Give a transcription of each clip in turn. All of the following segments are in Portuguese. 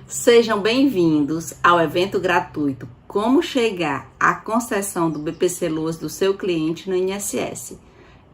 Sejam bem-vindos ao evento gratuito Como Chegar à Concessão do BPC Loas do seu cliente no INSS.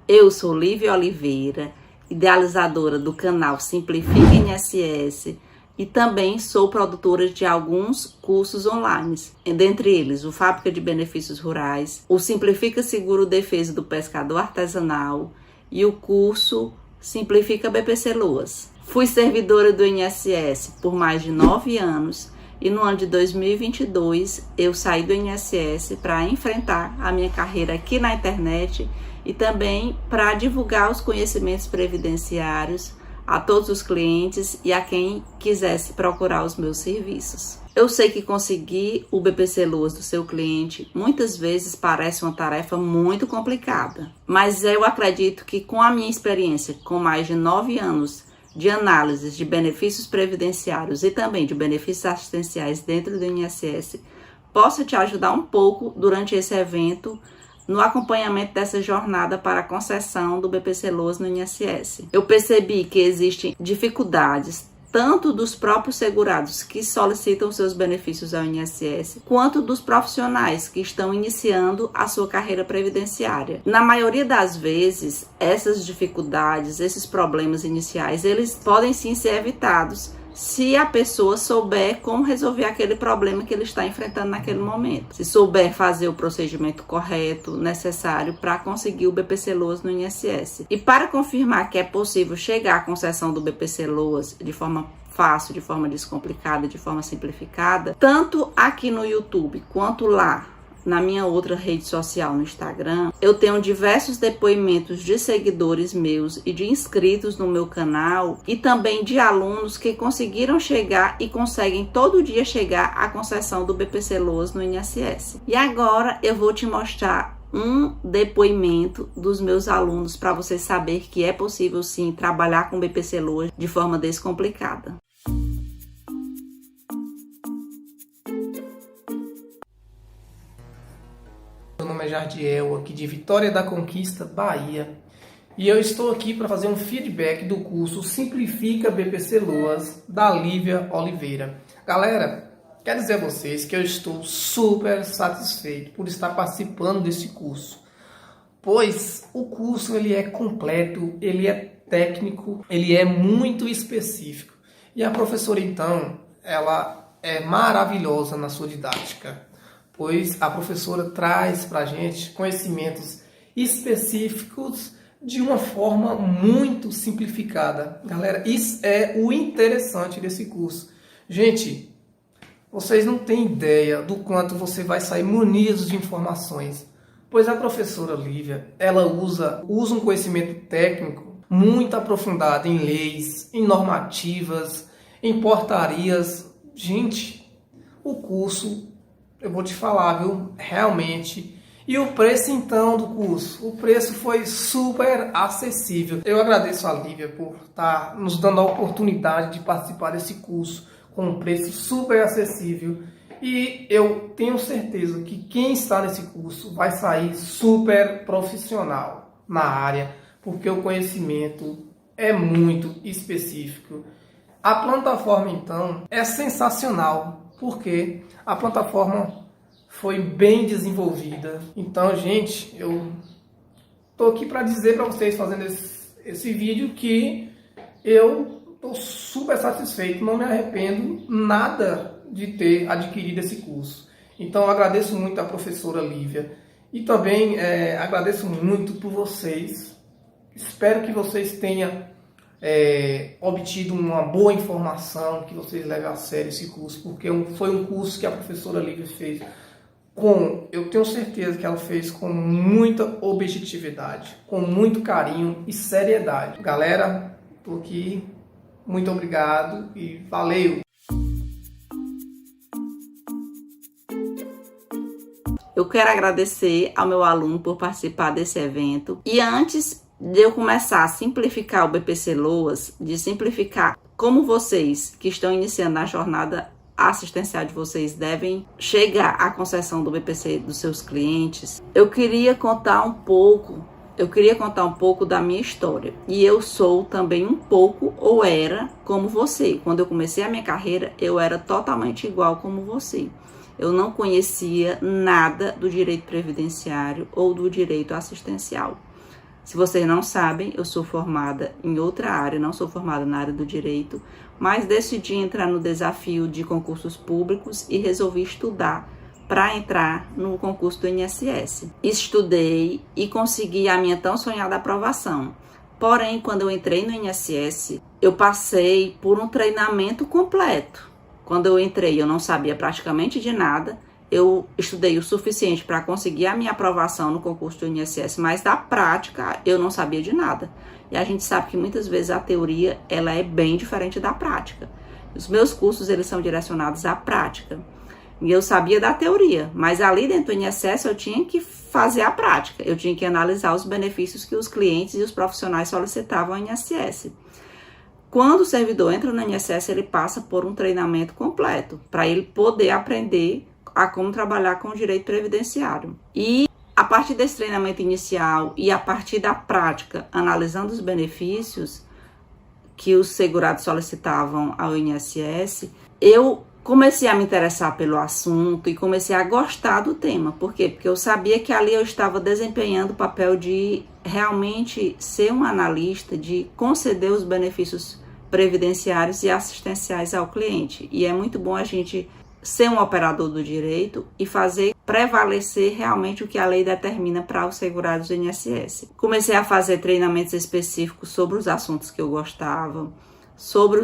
Eu sou Lívia Oliveira, idealizadora do canal Simplifica INSS e também sou produtora de alguns cursos online, dentre eles o Fábrica de Benefícios Rurais, o Simplifica Seguro Defesa do Pescador Artesanal e o curso Simplifica BPC Loas. Fui servidora do INSS por mais de 9 anos e no ano de 2022 eu saí do INSS para enfrentar a minha carreira aqui na internet e também para divulgar os conhecimentos previdenciários a todos os clientes e a quem quisesse procurar os meus serviços. Eu sei que conseguir o BPC Loas do seu cliente muitas vezes parece uma tarefa muito complicada, mas eu acredito que com a minha experiência com mais de 9 anos de análises de benefícios previdenciários e também de benefícios assistenciais dentro do INSS, possa te ajudar um pouco durante esse evento no acompanhamento dessa jornada para a concessão do BPC Loas no INSS. Eu percebi que existem dificuldades tanto dos próprios segurados que solicitam seus benefícios ao INSS, quanto dos profissionais que estão iniciando a sua carreira previdenciária. Na maioria das vezes, essas dificuldades, esses problemas iniciais, eles podem sim ser evitados se a pessoa souber como resolver aquele problema que ele está enfrentando naquele momento. Se souber fazer o procedimento correto, necessário para conseguir o BPC Loas no INSS. E para confirmar que é possível chegar à concessão do BPC Loas de forma fácil, de forma descomplicada, de forma simplificada, tanto aqui no YouTube quanto lá na minha outra rede social, no Instagram, eu tenho diversos depoimentos de seguidores meus e de inscritos no meu canal e também de alunos que conseguiram chegar e conseguem todo dia chegar à concessão do BPC Loas no INSS. E agora eu vou te mostrar um depoimento dos meus alunos para você saber que é possível sim trabalhar com BPC Loas de forma descomplicada. Meu nome é Jardiel, aqui de Vitória da Conquista, Bahia, e eu estou aqui para fazer um feedback do curso Simplifica BPC Loas, da Lívia Oliveira. Galera, quero dizer a vocês que eu estou super satisfeito por estar participando desse curso, pois o curso ele é completo, ele é técnico, ele é muito específico, e a professora então, ela é maravilhosa na sua didática, pois a professora traz para a gente conhecimentos específicos de uma forma muito simplificada. Galera, isso é o interessante desse curso. Gente, vocês não têm ideia do quanto você vai sair munido de informações, pois a professora Lívia, ela usa um conhecimento técnico muito aprofundado em leis, em normativas, em portarias. Gente, o curso, eu vou te falar, viu? Realmente. E o preço então do curso? O preço foi super acessível. Eu agradeço a Lívia por estar nos dando a oportunidade de participar desse curso com um preço super acessível. E eu tenho certeza que quem está nesse curso vai sair super profissional na área, porque o conhecimento é muito específico. A plataforma então é sensacional, porque a plataforma foi bem desenvolvida. Então, gente, eu tô aqui para dizer para vocês, fazendo esse vídeo, que eu tô super satisfeito, não me arrependo nada de ter adquirido esse curso. Então, eu agradeço muito a professora Lívia e também agradeço muito por vocês. Espero que vocês tenham obtido uma boa informação, que vocês levem a sério esse curso, porque foi um curso que a professora Lívia fez eu tenho certeza que ela fez com muita objetividade, com muito carinho e seriedade. Galera, tô aqui, muito obrigado e valeu! Eu quero agradecer ao meu aluno por participar desse evento. E antes de eu começar a simplificar o BPC Loas, de simplificar como vocês que estão iniciando a jornada assistencial de vocês devem chegar à concessão do BPC dos seus clientes, eu queria contar um pouco da minha história. E eu sou também um pouco, ou era, como você. Quando eu comecei a minha carreira, eu era totalmente igual como você. Eu não conhecia nada do direito previdenciário ou do direito assistencial. Se vocês não sabem, eu sou formada em outra área, não sou formada na área do direito, mas decidi entrar no desafio de concursos públicos e resolvi estudar para entrar no concurso do INSS. Estudei e consegui a minha tão sonhada aprovação. Porém, quando eu entrei no INSS, eu passei por um treinamento completo. Quando eu entrei, eu não sabia praticamente de nada. Eu estudei o suficiente para conseguir a minha aprovação no concurso do INSS, mas da prática eu não sabia de nada. E a gente sabe que muitas vezes a teoria ela é bem diferente da prática. Os meus cursos eles são direcionados à prática. E eu sabia da teoria, mas ali dentro do INSS eu tinha que fazer a prática. Eu tinha que analisar os benefícios que os clientes e os profissionais solicitavam ao INSS. Quando o servidor entra no INSS, ele passa por um treinamento completo, para ele poder aprender a como trabalhar com o direito previdenciário. E a partir desse treinamento inicial e a partir da prática, analisando os benefícios que os segurados solicitavam ao INSS, eu comecei a me interessar pelo assunto e comecei a gostar do tema. Por quê? Porque eu sabia que ali eu estava desempenhando o papel de realmente ser um analista, de conceder os benefícios previdenciários e assistenciais ao cliente. E é muito bom a gente ser um operador do direito e fazer prevalecer realmente o que a lei determina para os segurados do INSS. Comecei a fazer treinamentos específicos sobre os assuntos que eu gostava, sobre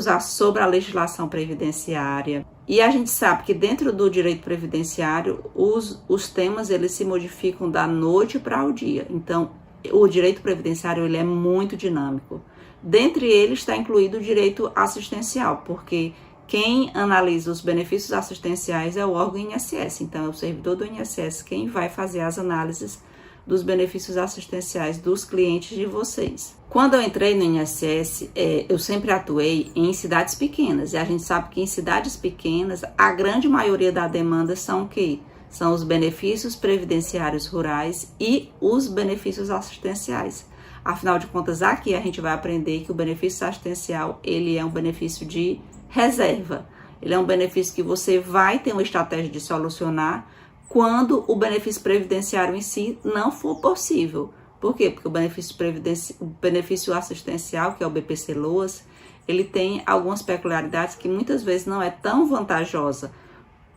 a legislação previdenciária. E a gente sabe que dentro do direito previdenciário, os temas eles se modificam da noite para o dia. Então, o direito previdenciário ele é muito dinâmico. Dentre eles está incluído o direito assistencial, porque quem analisa os benefícios assistenciais é o órgão INSS. Então, é o servidor do INSS quem vai fazer as análises dos benefícios assistenciais dos clientes de vocês. Quando eu entrei no INSS, eu sempre atuei em cidades pequenas. E a gente sabe que em cidades pequenas, a grande maioria da demanda são o quê? São os benefícios previdenciários rurais e os benefícios assistenciais. Afinal de contas, aqui a gente vai aprender que o benefício assistencial, ele é um benefício de reserva. Ele é um benefício que você vai ter uma estratégia de solucionar quando o benefício previdenciário em si não for possível. Por quê? Porque o benefício assistencial, que é o BPC-LOAS, ele tem algumas peculiaridades que muitas vezes não é tão vantajosa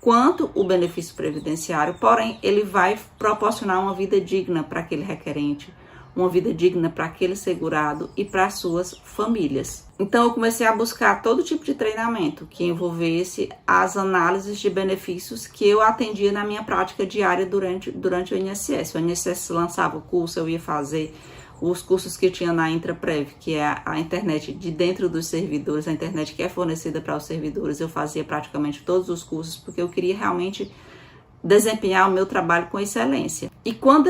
quanto o benefício previdenciário, porém ele vai proporcionar uma vida digna para aquele requerente, uma vida digna para aquele segurado e para as suas famílias. Então eu comecei a buscar todo tipo de treinamento que envolvesse as análises de benefícios que eu atendia na minha prática diária durante o INSS. O INSS lançava o curso, eu ia fazer os cursos que tinha na Intraprev, que é a internet de dentro dos servidores, a internet que é fornecida para os servidores. Eu fazia praticamente todos os cursos porque eu queria realmente desempenhar o meu trabalho com excelência. E quando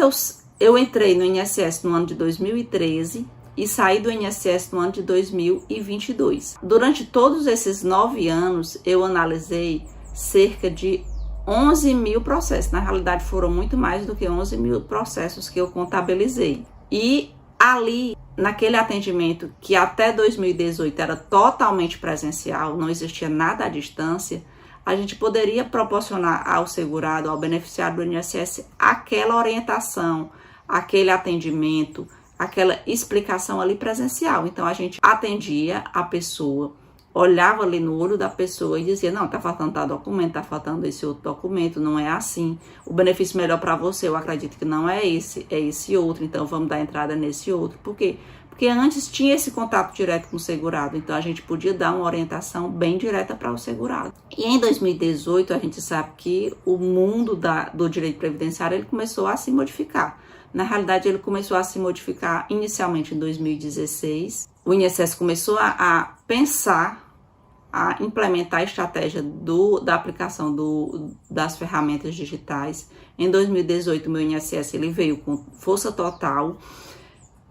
eu entrei no INSS no ano de 2013 e saí do INSS no ano de 2022. Durante todos esses 9 anos, eu analisei cerca de 11 mil processos. Na realidade, foram muito mais do que 11 mil processos que eu contabilizei. E ali, naquele atendimento que até 2018 era totalmente presencial, não existia nada à distância, a gente poderia proporcionar ao segurado, ao beneficiário do INSS, aquela orientação, aquele atendimento, aquela explicação ali presencial. Então, a gente atendia a pessoa, olhava ali no olho da pessoa e dizia, não, tá faltando tal documento, tá faltando esse outro documento, não é assim. O benefício melhor para você, eu acredito que não é esse outro, então vamos dar entrada nesse outro. Por quê? Porque antes tinha esse contato direto com o segurado, então a gente podia dar uma orientação bem direta para o segurado. E em 2018, a gente sabe que o mundo do direito previdenciário ele começou a se modificar. Na realidade, ele começou a se modificar inicialmente em 2016. O INSS começou a pensar, a implementar a estratégia da aplicação das ferramentas digitais. Em 2018, o meu INSS ele veio com força total.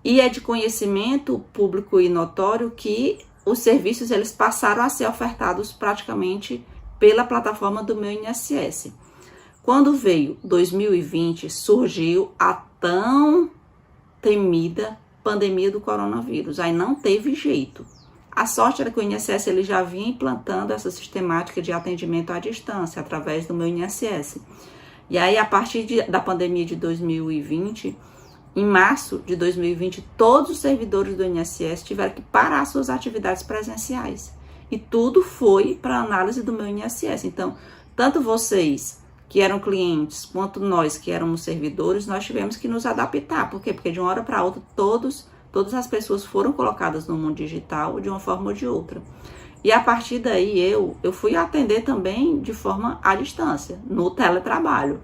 E é de conhecimento público e notório que os serviços eles passaram a ser ofertados praticamente pela plataforma do meu INSS. Quando veio 2020, surgiu a tão temida pandemia do coronavírus. Aí não teve jeito. A sorte era que o INSS ele já vinha implantando essa sistemática de atendimento à distância através do meu INSS. E aí, a partir da pandemia de 2020, em março de 2020, todos os servidores do INSS tiveram que parar suas atividades presenciais. E tudo foi para análise do meu INSS. Então, tanto vocês que eram clientes, quanto nós que éramos servidores, nós tivemos que nos adaptar. Por quê? Porque de uma hora para outra, todas as pessoas foram colocadas no mundo digital de uma forma ou de outra. E a partir daí, eu fui atender também de forma à distância, no teletrabalho.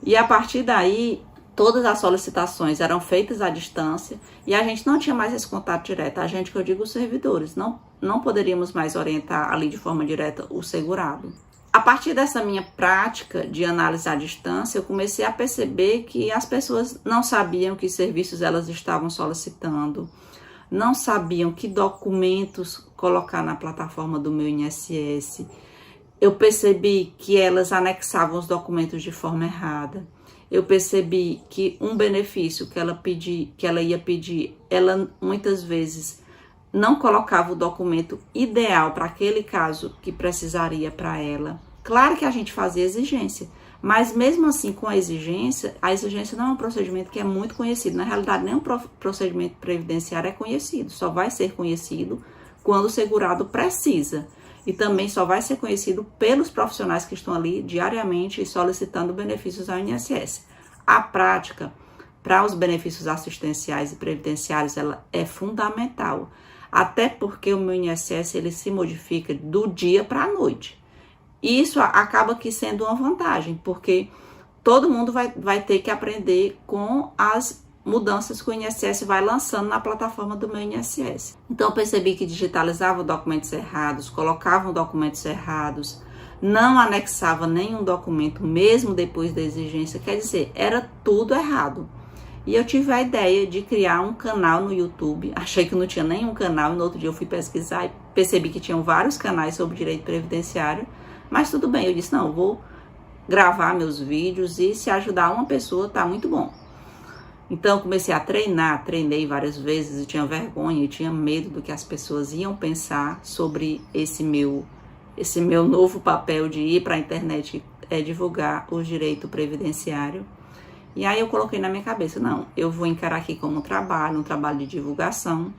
E a partir daí, todas as solicitações eram feitas à distância e a gente não tinha mais esse contato direto. A gente, que eu digo, os servidores, não poderíamos mais orientar ali de forma direta o segurado. A partir dessa minha prática de análise à distância, eu comecei a perceber que as pessoas não sabiam que serviços elas estavam solicitando, não sabiam que documentos colocar na plataforma do meu INSS. Eu percebi que elas anexavam os documentos de forma errada. Eu percebi que um benefício que ela ia pedir, ela muitas vezes não colocava o documento ideal para aquele caso que precisaria para ela. Claro que a gente fazia exigência, mas mesmo assim com a exigência não é um procedimento que é muito conhecido. Na realidade, nenhum procedimento previdenciário é conhecido, só vai ser conhecido quando o segurado precisa. E também só vai ser conhecido pelos profissionais que estão ali diariamente solicitando benefícios ao INSS. A prática para os benefícios assistenciais e previdenciários, ela é fundamental. Até porque o meu INSS ele se modifica do dia para a noite. E isso acaba aqui sendo uma vantagem, porque todo mundo vai ter que aprender com as mudanças que o INSS vai lançando na plataforma do meu INSS. Então, eu percebi que digitalizava documentos errados, colocavam documentos errados, não anexava nenhum documento, mesmo depois da exigência, quer dizer, era tudo errado. E eu tive a ideia de criar um canal no YouTube, achei que não tinha nenhum canal, e no outro dia eu fui pesquisar e percebi que tinham vários canais sobre direito previdenciário, mas tudo bem, eu disse, não, eu vou gravar meus vídeos e se ajudar uma pessoa, tá muito bom. Então, eu comecei a treinar, treinei várias vezes, e tinha vergonha, e tinha medo do que as pessoas iam pensar sobre esse meu novo papel de ir para a internet divulgar o direito previdenciário. E aí eu coloquei na minha cabeça, não, eu vou encarar aqui como um trabalho de divulgação,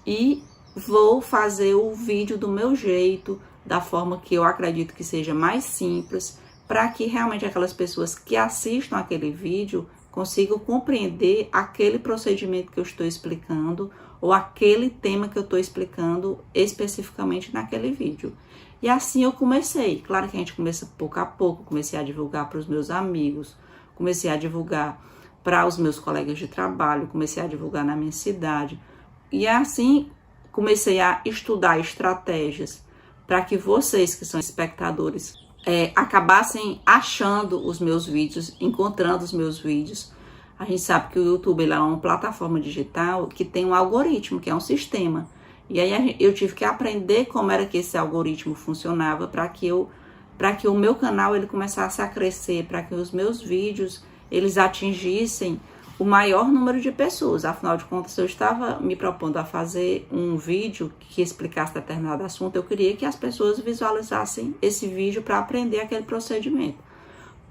e vou fazer o vídeo do meu jeito, da forma que eu acredito que seja mais simples, para que realmente aquelas pessoas que assistam aquele vídeo consigam compreender aquele procedimento que eu estou explicando ou aquele tema que eu estou explicando especificamente naquele vídeo. E assim eu comecei. Claro que a gente começa pouco a pouco, comecei a divulgar para os meus amigos, comecei a divulgar para os meus colegas de trabalho, comecei a divulgar na minha cidade. E assim comecei a estudar estratégias para que vocês que são espectadores acabassem achando os meus vídeos, encontrando os meus vídeos. A gente sabe que o YouTube ele é uma plataforma digital que tem um algoritmo, que é um sistema. E aí eu tive que aprender como era que esse algoritmo funcionava para que o meu canal ele começasse a crescer, para que os meus vídeos eles atingissem o maior número de pessoas. Afinal de contas, eu estava me propondo a fazer um vídeo que explicasse determinado assunto, eu queria que as pessoas visualizassem esse vídeo para aprender aquele procedimento.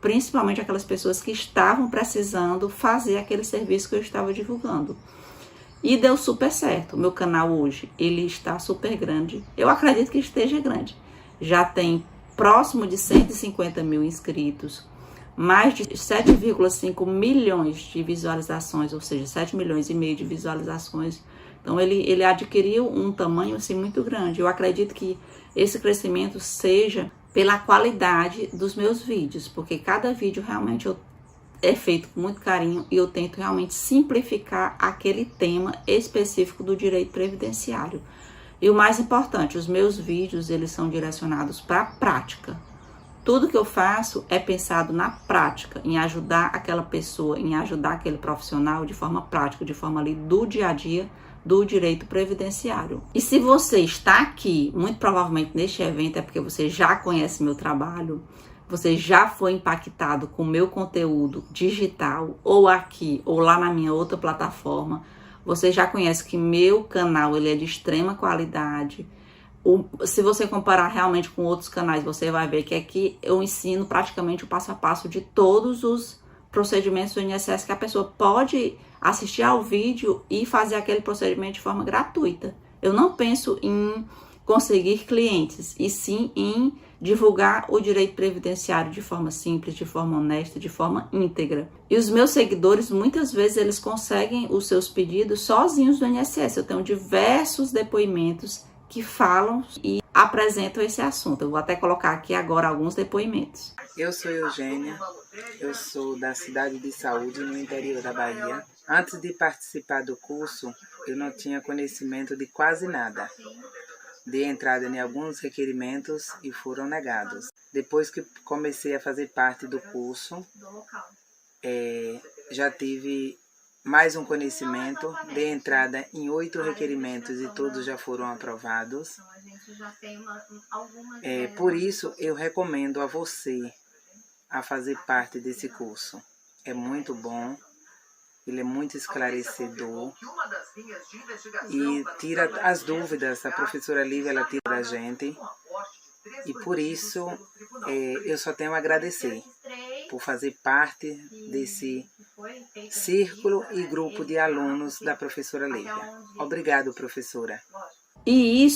Principalmente aquelas pessoas que estavam precisando fazer aquele serviço que eu estava divulgando. E deu super certo. O meu canal hoje, ele está super grande. Eu acredito que esteja grande. Já tem próximo de 150 mil inscritos. Mais de 7,5 milhões de visualizações, ou seja, 7 milhões e meio de visualizações. Então, ele adquiriu um tamanho assim muito grande. Eu acredito que esse crescimento seja pela qualidade dos meus vídeos, porque cada vídeo realmente é feito com muito carinho e eu tento realmente simplificar aquele tema específico do direito previdenciário. E o mais importante, os meus vídeos, eles são direcionados para a prática. Tudo que eu faço é pensado na prática, em ajudar aquela pessoa, em ajudar aquele profissional de forma prática, de forma ali do dia a dia, do direito previdenciário. E se você está aqui, muito provavelmente neste evento, é porque você já conhece meu trabalho, você já foi impactado com o meu conteúdo digital, ou aqui, ou lá na minha outra plataforma. Você já conhece que meu canal ele é de extrema qualidade. Se você comparar realmente com outros canais, você vai ver que aqui eu ensino praticamente o passo a passo de todos os procedimentos do INSS que a pessoa pode assistir ao vídeo e fazer aquele procedimento de forma gratuita. Eu não penso em conseguir clientes, e sim em divulgar o direito previdenciário de forma simples, de forma honesta, de forma íntegra. E os meus seguidores, muitas vezes, eles conseguem os seus pedidos sozinhos do INSS. Eu tenho diversos depoimentos que falam e apresentam esse assunto. Eu vou até colocar aqui agora alguns depoimentos. Eu sou Eugênia, eu sou da cidade de Saúde, no interior da Bahia. Antes de participar do curso, eu não tinha conhecimento de quase nada. Dei entrada em alguns requerimentos e foram negados. Depois que comecei a fazer parte do curso, já tive mais um conhecimento, dei entrada em 8 requerimentos e todos já foram aprovados. Por isso, eu recomendo a você a fazer parte desse curso. É muito bom, ele é muito esclarecedor e tira as dúvidas. A professora Lívia, ela tira da gente. E por isso, eu só tenho a agradecer por fazer parte desse círculo e grupo de alunos da professora Lívia. Obrigado, professora. E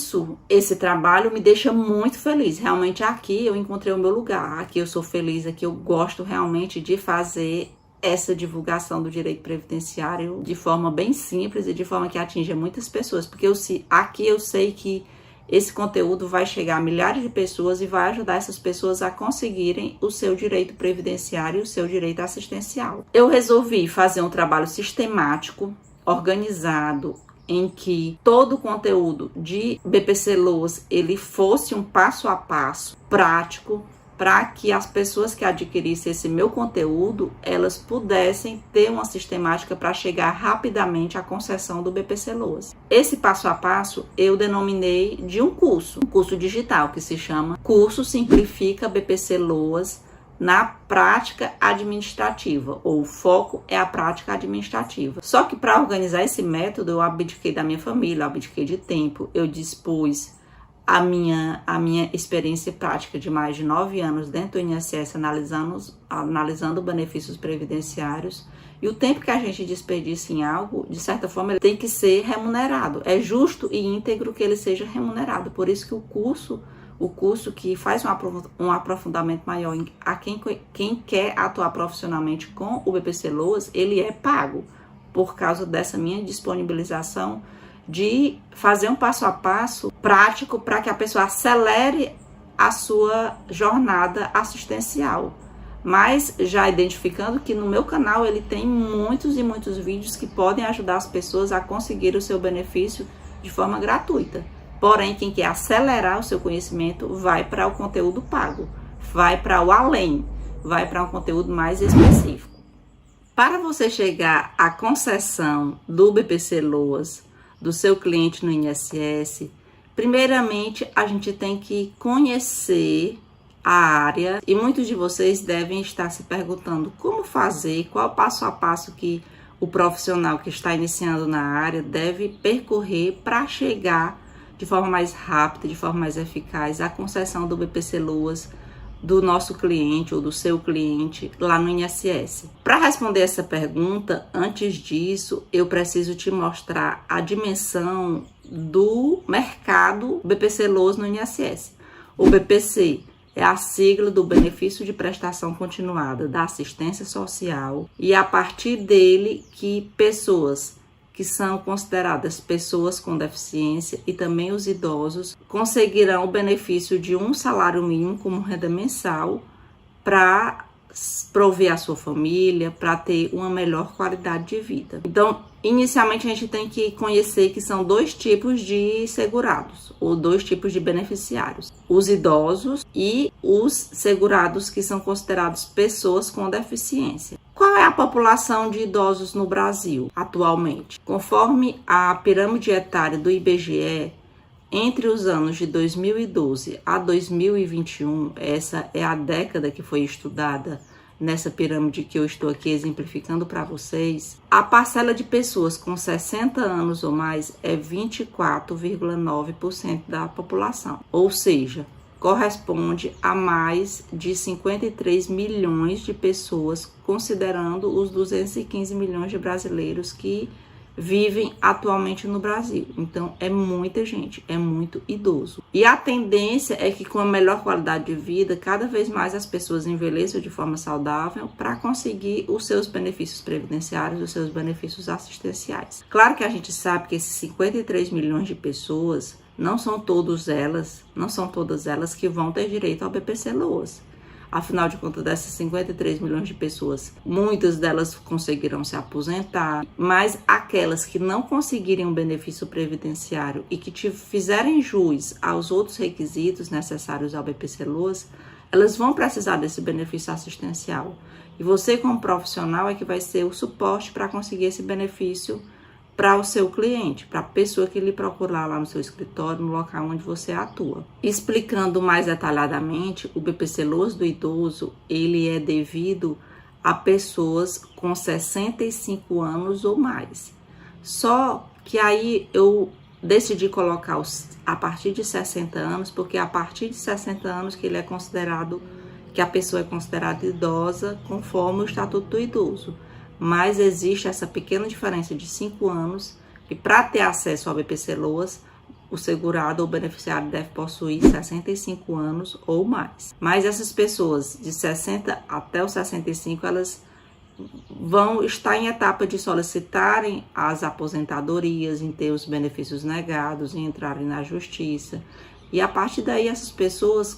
esse trabalho me deixa muito feliz. Realmente aqui eu encontrei o meu lugar, aqui eu sou feliz, aqui eu gosto realmente de fazer essa divulgação do direito previdenciário de forma bem simples e de forma que atinja muitas pessoas, porque aqui eu sei que esse conteúdo vai chegar a milhares de pessoas e vai ajudar essas pessoas a conseguirem o seu direito previdenciário e o seu direito assistencial. Eu resolvi fazer um trabalho sistemático, organizado, em que todo o conteúdo de BPC-LOAS ele fosse um passo a passo prático, para que as pessoas que adquirissem esse meu conteúdo, elas pudessem ter uma sistemática para chegar rapidamente à concessão do BPC-LOAS. Esse passo a passo eu denominei de um curso digital que se chama Curso Simplifica BPC-LOAS na Prática Administrativa, ou o foco é a prática administrativa. Só que para organizar esse método, eu abdiquei da minha família, eu abdiquei de tempo, eu dispus a minha experiência prática de mais de 9 anos dentro do INSS, analisando benefícios previdenciários, e o tempo que a gente desperdiça em algo, de certa forma, ele tem que ser remunerado. É justo e íntegro que ele seja remunerado. Por isso que o curso que faz um aprofundamento maior a quem quer atuar profissionalmente com o BPC-LOAS, ele é pago por causa dessa minha disponibilização de fazer um passo a passo prático para que a pessoa acelere a sua jornada assistencial. Mas já identificando que no meu canal ele tem muitos e muitos vídeos que podem ajudar as pessoas a conseguir o seu benefício de forma gratuita. Porém, quem quer acelerar o seu conhecimento vai para o conteúdo pago, vai para o além, vai para um conteúdo mais específico. Para você chegar à concessão do BPC-LOAS do seu cliente no INSS, primeiramente a gente tem que conhecer a área, e muitos de vocês devem estar se perguntando como fazer, qual o passo a passo que o profissional que está iniciando na área deve percorrer para chegar de forma mais rápida, de forma mais eficaz à concessão do BPC-LOAS do nosso cliente ou do seu cliente lá no INSS. Para responder essa pergunta, antes disso, eu preciso te mostrar a dimensão do mercado BPC-LOAS no INSS. O BPC é a sigla do Benefício de Prestação Continuada da Assistência Social, e é a partir dele que pessoas que são consideradas pessoas com deficiência e também os idosos conseguirão o benefício de um salário mínimo como renda mensal para prover a sua família, para ter uma melhor qualidade de vida. Então, inicialmente a gente tem que conhecer que são 2 tipos de segurados, ou 2 tipos de beneficiários: os idosos e os segurados que são considerados pessoas com deficiência. Qual é a população de idosos no Brasil atualmente? Conforme a pirâmide etária do IBGE, entre os anos de 2012 a 2021, essa é a década que foi estudada nessa pirâmide que eu estou aqui exemplificando para vocês, a parcela de pessoas com 60 anos ou mais é 24,9% da população, ou seja, corresponde a mais de 53 milhões de pessoas, considerando os 215 milhões de brasileiros que vivem atualmente no Brasil. Então, é muita gente, é muito idoso. E a tendência é que, com a melhor qualidade de vida, cada vez mais as pessoas envelheçam de forma saudável para conseguir os seus benefícios previdenciários, os seus benefícios assistenciais. Claro que a gente sabe que esses 53 milhões de pessoas não são todas elas que vão ter direito ao BPC-Loas. Afinal de contas, dessas 53 milhões de pessoas, muitas delas conseguirão se aposentar, mas aquelas que não conseguirem um benefício previdenciário e que fizerem jus aos outros requisitos necessários ao BPC-Loas, elas vão precisar desse benefício assistencial. E você, como profissional, é que vai ser o suporte para conseguir esse benefício para o seu cliente, para a pessoa que lhe procurar lá no seu escritório, no local onde você atua. Explicando mais detalhadamente, o BPC-Loas do idoso, ele é devido a pessoas com 65 anos ou mais. Só que aí eu decidi colocar a partir de 60 anos, porque é a partir de 60 anos que ele é considerado, que a pessoa é considerada idosa conforme o Estatuto do Idoso. Mas existe essa pequena diferença de 5 anos e para ter acesso ao BPC-Loas, o segurado ou beneficiário deve possuir 65 anos ou mais. Mas essas pessoas de 60 até os 65, elas vão estar em etapa de solicitarem as aposentadorias, em ter os benefícios negados, em entrarem na justiça. E a partir daí, essas pessoas,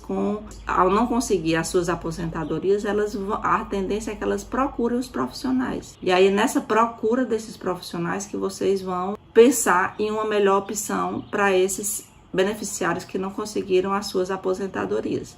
ao não conseguir as suas aposentadorias, a tendência é que elas procurem os profissionais. E aí, nessa procura desses profissionais, que vocês vão pensar em uma melhor opção para esses beneficiários que não conseguiram as suas aposentadorias.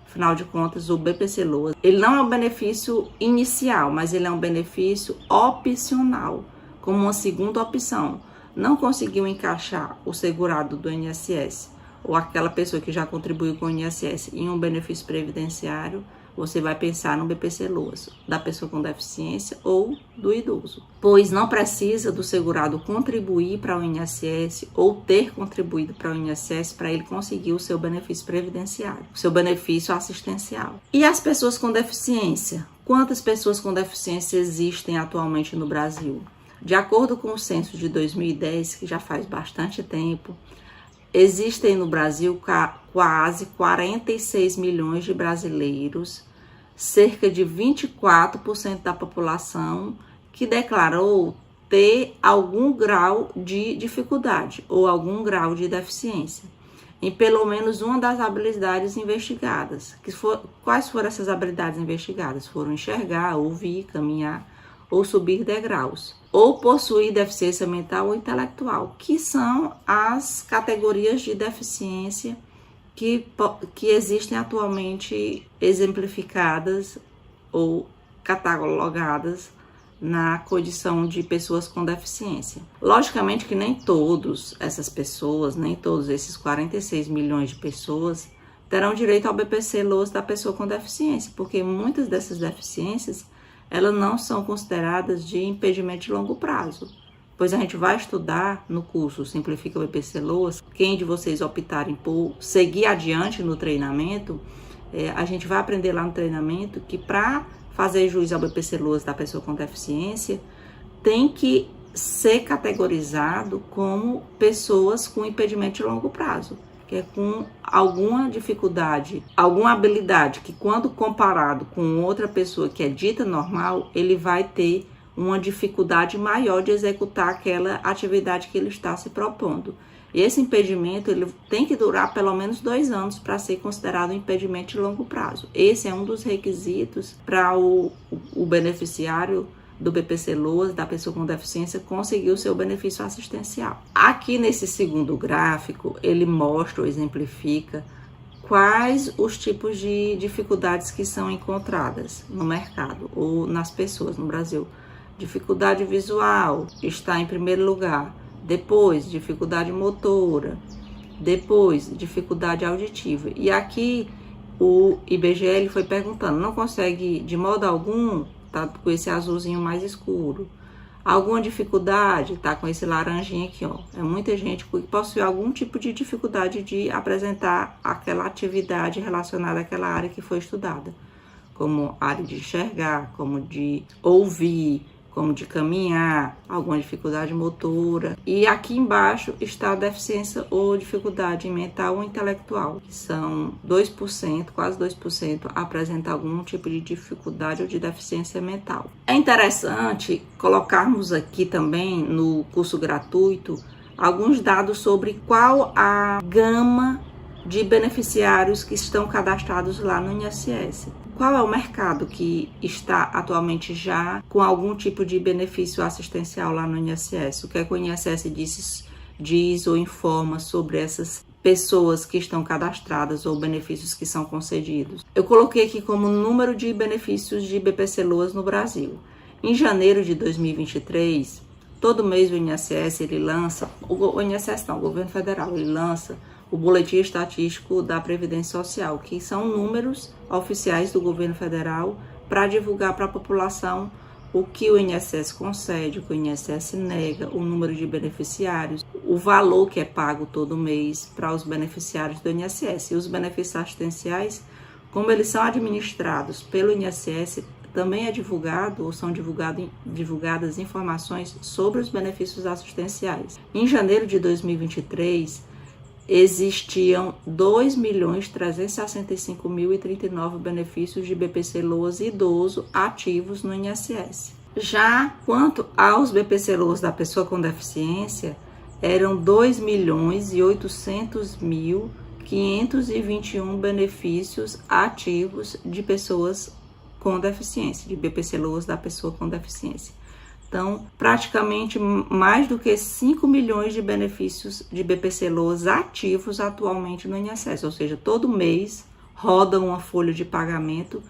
Afinal de contas, o BPC-Loas, ele não é um benefício inicial, mas ele é um benefício opcional, como uma segunda opção. Não conseguiu encaixar o segurado do INSS ou aquela pessoa que já contribuiu com o INSS em um benefício previdenciário, você vai pensar no BPC-Loas, da pessoa com deficiência ou do idoso. Pois não precisa do segurado contribuir para o INSS ou ter contribuído para o INSS para ele conseguir o seu benefício previdenciário, o seu benefício assistencial. E as pessoas com deficiência? Quantas pessoas com deficiência existem atualmente no Brasil? De acordo com o censo de 2010, que já faz bastante tempo, existem no Brasil quase 46 milhões de brasileiros, cerca de 24% da população que declarou ter algum grau de dificuldade ou algum grau de deficiência em pelo menos uma das habilidades investigadas. Quais foram essas habilidades investigadas? Foram enxergar, ouvir, caminhar ou subir degraus, ou possuir deficiência mental ou intelectual, que são as categorias de deficiência que existem atualmente exemplificadas ou catalogadas na condição de pessoas com deficiência. Logicamente que nem todas essas pessoas, nem todos esses 46 milhões de pessoas terão direito ao BPC-Loas da pessoa com deficiência, porque muitas dessas deficiências elas não são consideradas de impedimento de longo prazo. Pois a gente vai estudar no curso Simplifica o BPC-Loas. Quem de vocês optarem por seguir adiante no treinamento, a gente vai aprender lá no treinamento que para fazer jus ao BPC-Loas da pessoa com deficiência, tem que ser categorizado como pessoas com impedimento de longo prazo, que é com alguma dificuldade, alguma habilidade que quando comparado com outra pessoa que é dita normal, ele vai ter uma dificuldade maior de executar aquela atividade que ele está se propondo. E esse impedimento ele tem que durar pelo menos 2 anos para ser considerado um impedimento de longo prazo. Esse é um dos requisitos para o beneficiário do BPC-LOAS, da pessoa com deficiência, conseguir o seu benefício assistencial. Aqui nesse segundo gráfico, ele mostra ou exemplifica quais os tipos de dificuldades que são encontradas no mercado ou nas pessoas no Brasil. Dificuldade visual está em primeiro lugar, depois dificuldade motora, depois dificuldade auditiva. E aqui o IBGE ele foi perguntando, não consegue de modo algum, tá com esse azulzinho mais escuro. Alguma dificuldade, tá com esse laranjinho aqui, ó. É muita gente que possui algum tipo de dificuldade de apresentar aquela atividade relacionada àquela área que foi estudada, como área de enxergar, como de ouvir, como de caminhar, alguma dificuldade motora. E aqui embaixo está a deficiência ou dificuldade mental ou intelectual, que são 2%, quase 2%, apresenta algum tipo de dificuldade ou de deficiência mental. É interessante colocarmos aqui também no curso gratuito alguns dados sobre qual a gama de beneficiários que estão cadastrados lá no INSS. Qual é o mercado que está atualmente já com algum tipo de benefício assistencial lá no INSS? O que é que o INSS diz ou informa sobre essas pessoas que estão cadastradas ou benefícios que são concedidos? Eu coloquei aqui como número de benefícios de BPC-LOAS no Brasil. Em janeiro de 2023, todo mês o INSS ele lança, o governo federal ele lança o Boletim Estatístico da Previdência Social, que são números oficiais do governo federal para divulgar para a população o que o INSS concede, o que o INSS nega, o número de beneficiários, o valor que é pago todo mês para os beneficiários do INSS. E os benefícios assistenciais, como eles são administrados pelo INSS, também é divulgado ou são divulgadas informações sobre os benefícios assistenciais. Em janeiro de 2023, existiam 2.365.039 benefícios de BPC-LOAS idoso ativos no INSS. Já quanto aos BPC-LOAS da pessoa com deficiência, eram 2.800.521 benefícios ativos de pessoas com deficiência, de BPC-LOAS da pessoa com deficiência. Então, praticamente mais do que 5 milhões de benefícios de BPC-LOAS ativos atualmente no INSS, ou seja, todo mês roda uma folha de pagamento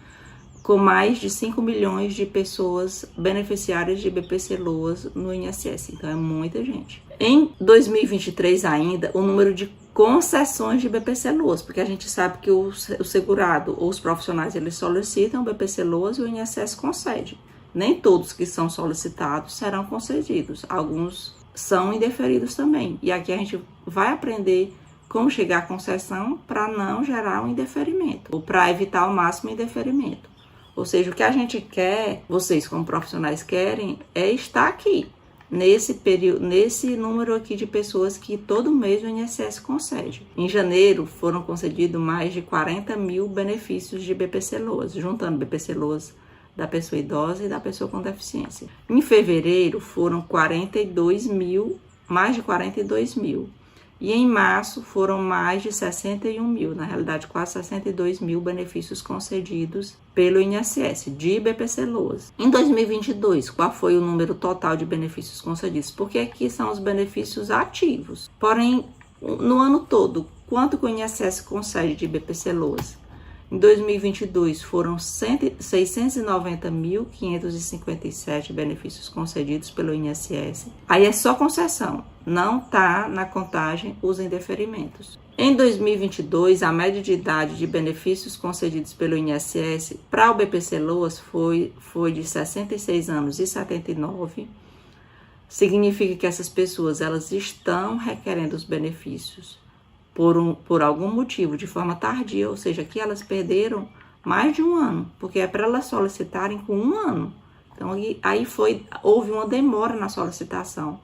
com mais de 5 milhões de pessoas beneficiárias de BPC-LOAS no INSS, então é muita gente. Em 2023 ainda, o número de concessões de BPC-LOAS, porque a gente sabe que o segurado ou os profissionais eles solicitam o BPC-LOAS e o INSS concede. Nem todos que são solicitados serão concedidos, alguns são indeferidos também. E aqui a gente vai aprender como chegar à concessão para não gerar um indeferimento, ou para evitar ao máximo o indeferimento. Ou seja, o que a gente quer, vocês como profissionais querem, é estar aqui, nesse período, nesse número aqui de pessoas que todo mês o INSS concede. Em janeiro foram concedidos mais de 40 mil benefícios de BPC-LOAS, juntando BPC-LOAS da pessoa idosa e da pessoa com deficiência. Em fevereiro foram 42 mil, mais de 42 mil. E em março foram mais de 61 mil, na realidade quase 62 mil benefícios concedidos pelo INSS de BPC-LOAS. Em 2022, qual foi o número total de benefícios concedidos? Porque aqui são os benefícios ativos. Porém, no ano todo, quanto que o INSS concede de BPC-LOAS? Em 2022, foram 690.557 benefícios concedidos pelo INSS. Aí é só concessão, não está na contagem os indeferimentos. Em 2022, a média de idade de benefícios concedidos pelo INSS para o BPC-LOAS foi de 66 anos e 79. Significa que essas pessoas elas estão requerendo os benefícios por algum motivo, de forma tardia, ou seja, que elas perderam mais de um ano, porque é para elas solicitarem com um ano. Então, houve uma demora na solicitação.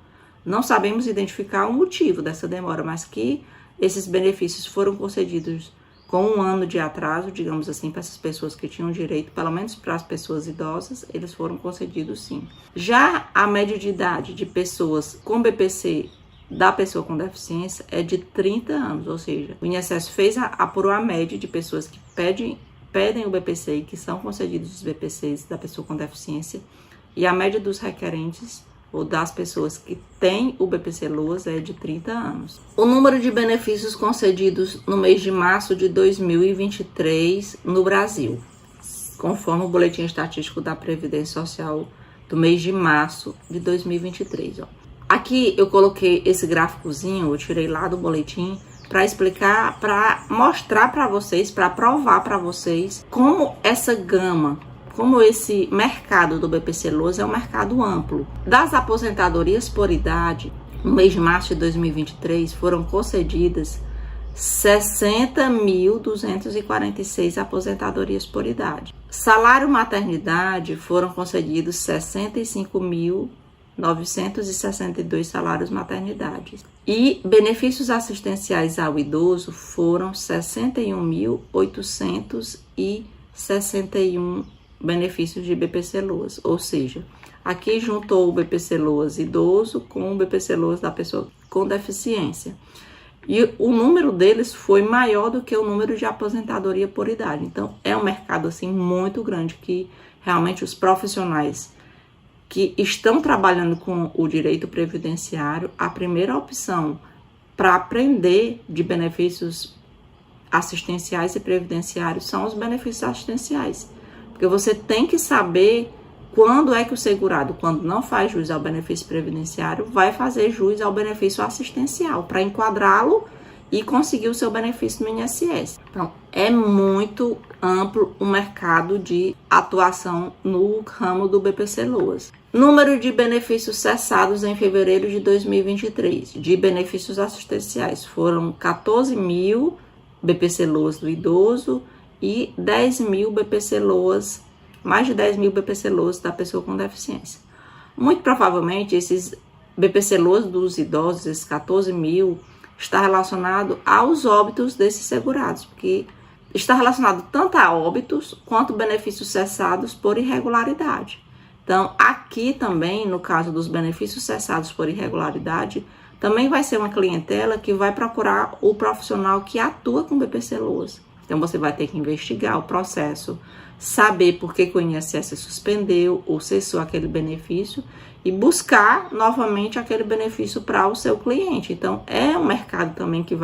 Não sabemos identificar o motivo dessa demora, mas que esses benefícios foram concedidos com um ano de atraso, digamos assim, para essas pessoas que tinham direito, pelo menos para as pessoas idosas, eles foram concedidos sim. Já a média de idade de pessoas com BPC da pessoa com deficiência é de 30 anos, ou seja, o INSS apurou a média de pessoas que pedem o BPC e que são concedidos os BPCs da pessoa com deficiência, e a média dos requerentes ou das pessoas que têm o BPC Loas é de 30 anos. O número de benefícios concedidos no mês de março de 2023 no Brasil, conforme o Boletim Estatístico da Previdência Social do mês de março de 2023. Aqui eu coloquei esse gráficozinho, eu tirei lá do boletim, para explicar, para mostrar para vocês, para provar para vocês como essa gama, como esse mercado do BPC Loas é um mercado amplo. Das aposentadorias por idade, no mês de março de 2023, foram concedidas 60.246 aposentadorias por idade. Salário maternidade foram concedidos 65.962 salários maternidade. E benefícios assistenciais ao idoso foram 61.861 benefícios de BPC Loas. Ou seja, aqui juntou o BPC Loas idoso com o BPC Loas da pessoa com deficiência. E o número deles foi maior do que o número de aposentadoria por idade. Então, é um mercado assim muito grande que realmente os profissionais que estão trabalhando com o direito previdenciário, a primeira opção para aprender de benefícios assistenciais e previdenciários são os benefícios assistenciais. Porque você tem que saber quando é que o segurado, quando não faz jus ao benefício previdenciário, vai fazer jus ao benefício assistencial, para enquadrá-lo e conseguir o seu benefício no INSS. Então, é muito amplo o mercado de atuação no ramo do BPC Loas. Número de benefícios cessados em fevereiro de 2023, de benefícios assistenciais, foram 14.000 BPC Loas do idoso e 10.000 BPC Loas, mais de 10.000 BPC Loas da pessoa com deficiência. Muito provavelmente, esses BPC Loas dos idosos, esses 14.000, está relacionado aos óbitos desses segurados, porque está relacionado tanto a óbitos quanto benefícios cessados por irregularidade. Então, aqui também, no caso dos benefícios cessados por irregularidade, também vai ser uma clientela que vai procurar o profissional que atua com BPC Loas. Então, você vai ter que investigar o processo, saber por que o INSS suspendeu ou cessou aquele benefício e buscar novamente aquele benefício para o seu cliente. Então, é um mercado também que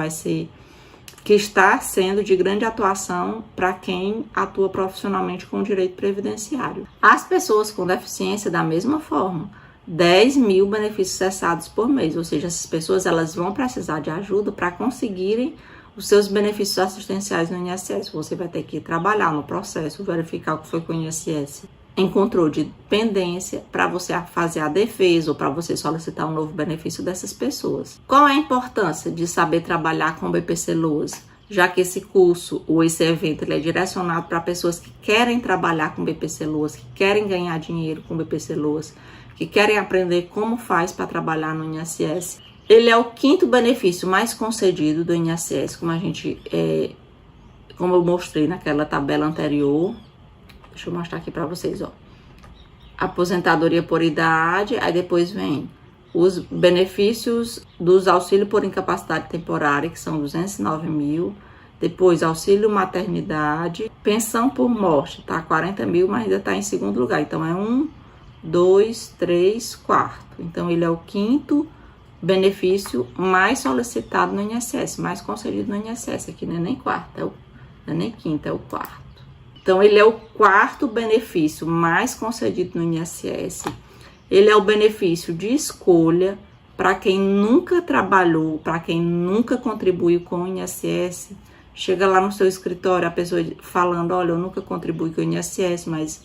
está sendo de grande atuação para quem atua profissionalmente com o direito previdenciário. As pessoas com deficiência, da mesma forma, 10.000 benefícios cessados por mês, ou seja, essas pessoas elas vão precisar de ajuda para conseguirem os seus benefícios assistenciais no INSS. Você vai ter que trabalhar no processo, verificar o que foi que o INSS encontrou de pendência para você fazer a defesa ou para você solicitar um novo benefício dessas pessoas. Qual é a importância de saber trabalhar com o BPC Loas? Já que esse curso ou esse evento ele é direcionado para pessoas que querem trabalhar com BPC Loas, que querem ganhar dinheiro com BPC Loas, que querem aprender como faz para trabalhar no INSS. Ele é o 5º benefício mais concedido do INSS, como eu mostrei naquela tabela anterior. Deixa eu mostrar aqui para vocês, ó. Aposentadoria por idade, aí depois vem os benefícios dos auxílios por incapacidade temporária, que são 209.000. Depois, auxílio maternidade, pensão por morte, tá? 40.000, mas ainda tá em segundo lugar. Então, é 1, 2, 3, 4. Então, ele é o 5º benefício mais solicitado no INSS, mais concedido no INSS. Aqui não é nem quarto, não é nem quinto, é o 4º. Então, ele é o 4º benefício mais concedido no INSS. Ele é o benefício de escolha para quem nunca trabalhou, para quem nunca contribuiu com o INSS. Chega lá no seu escritório, a pessoa falando, olha, eu nunca contribuí com o INSS, mas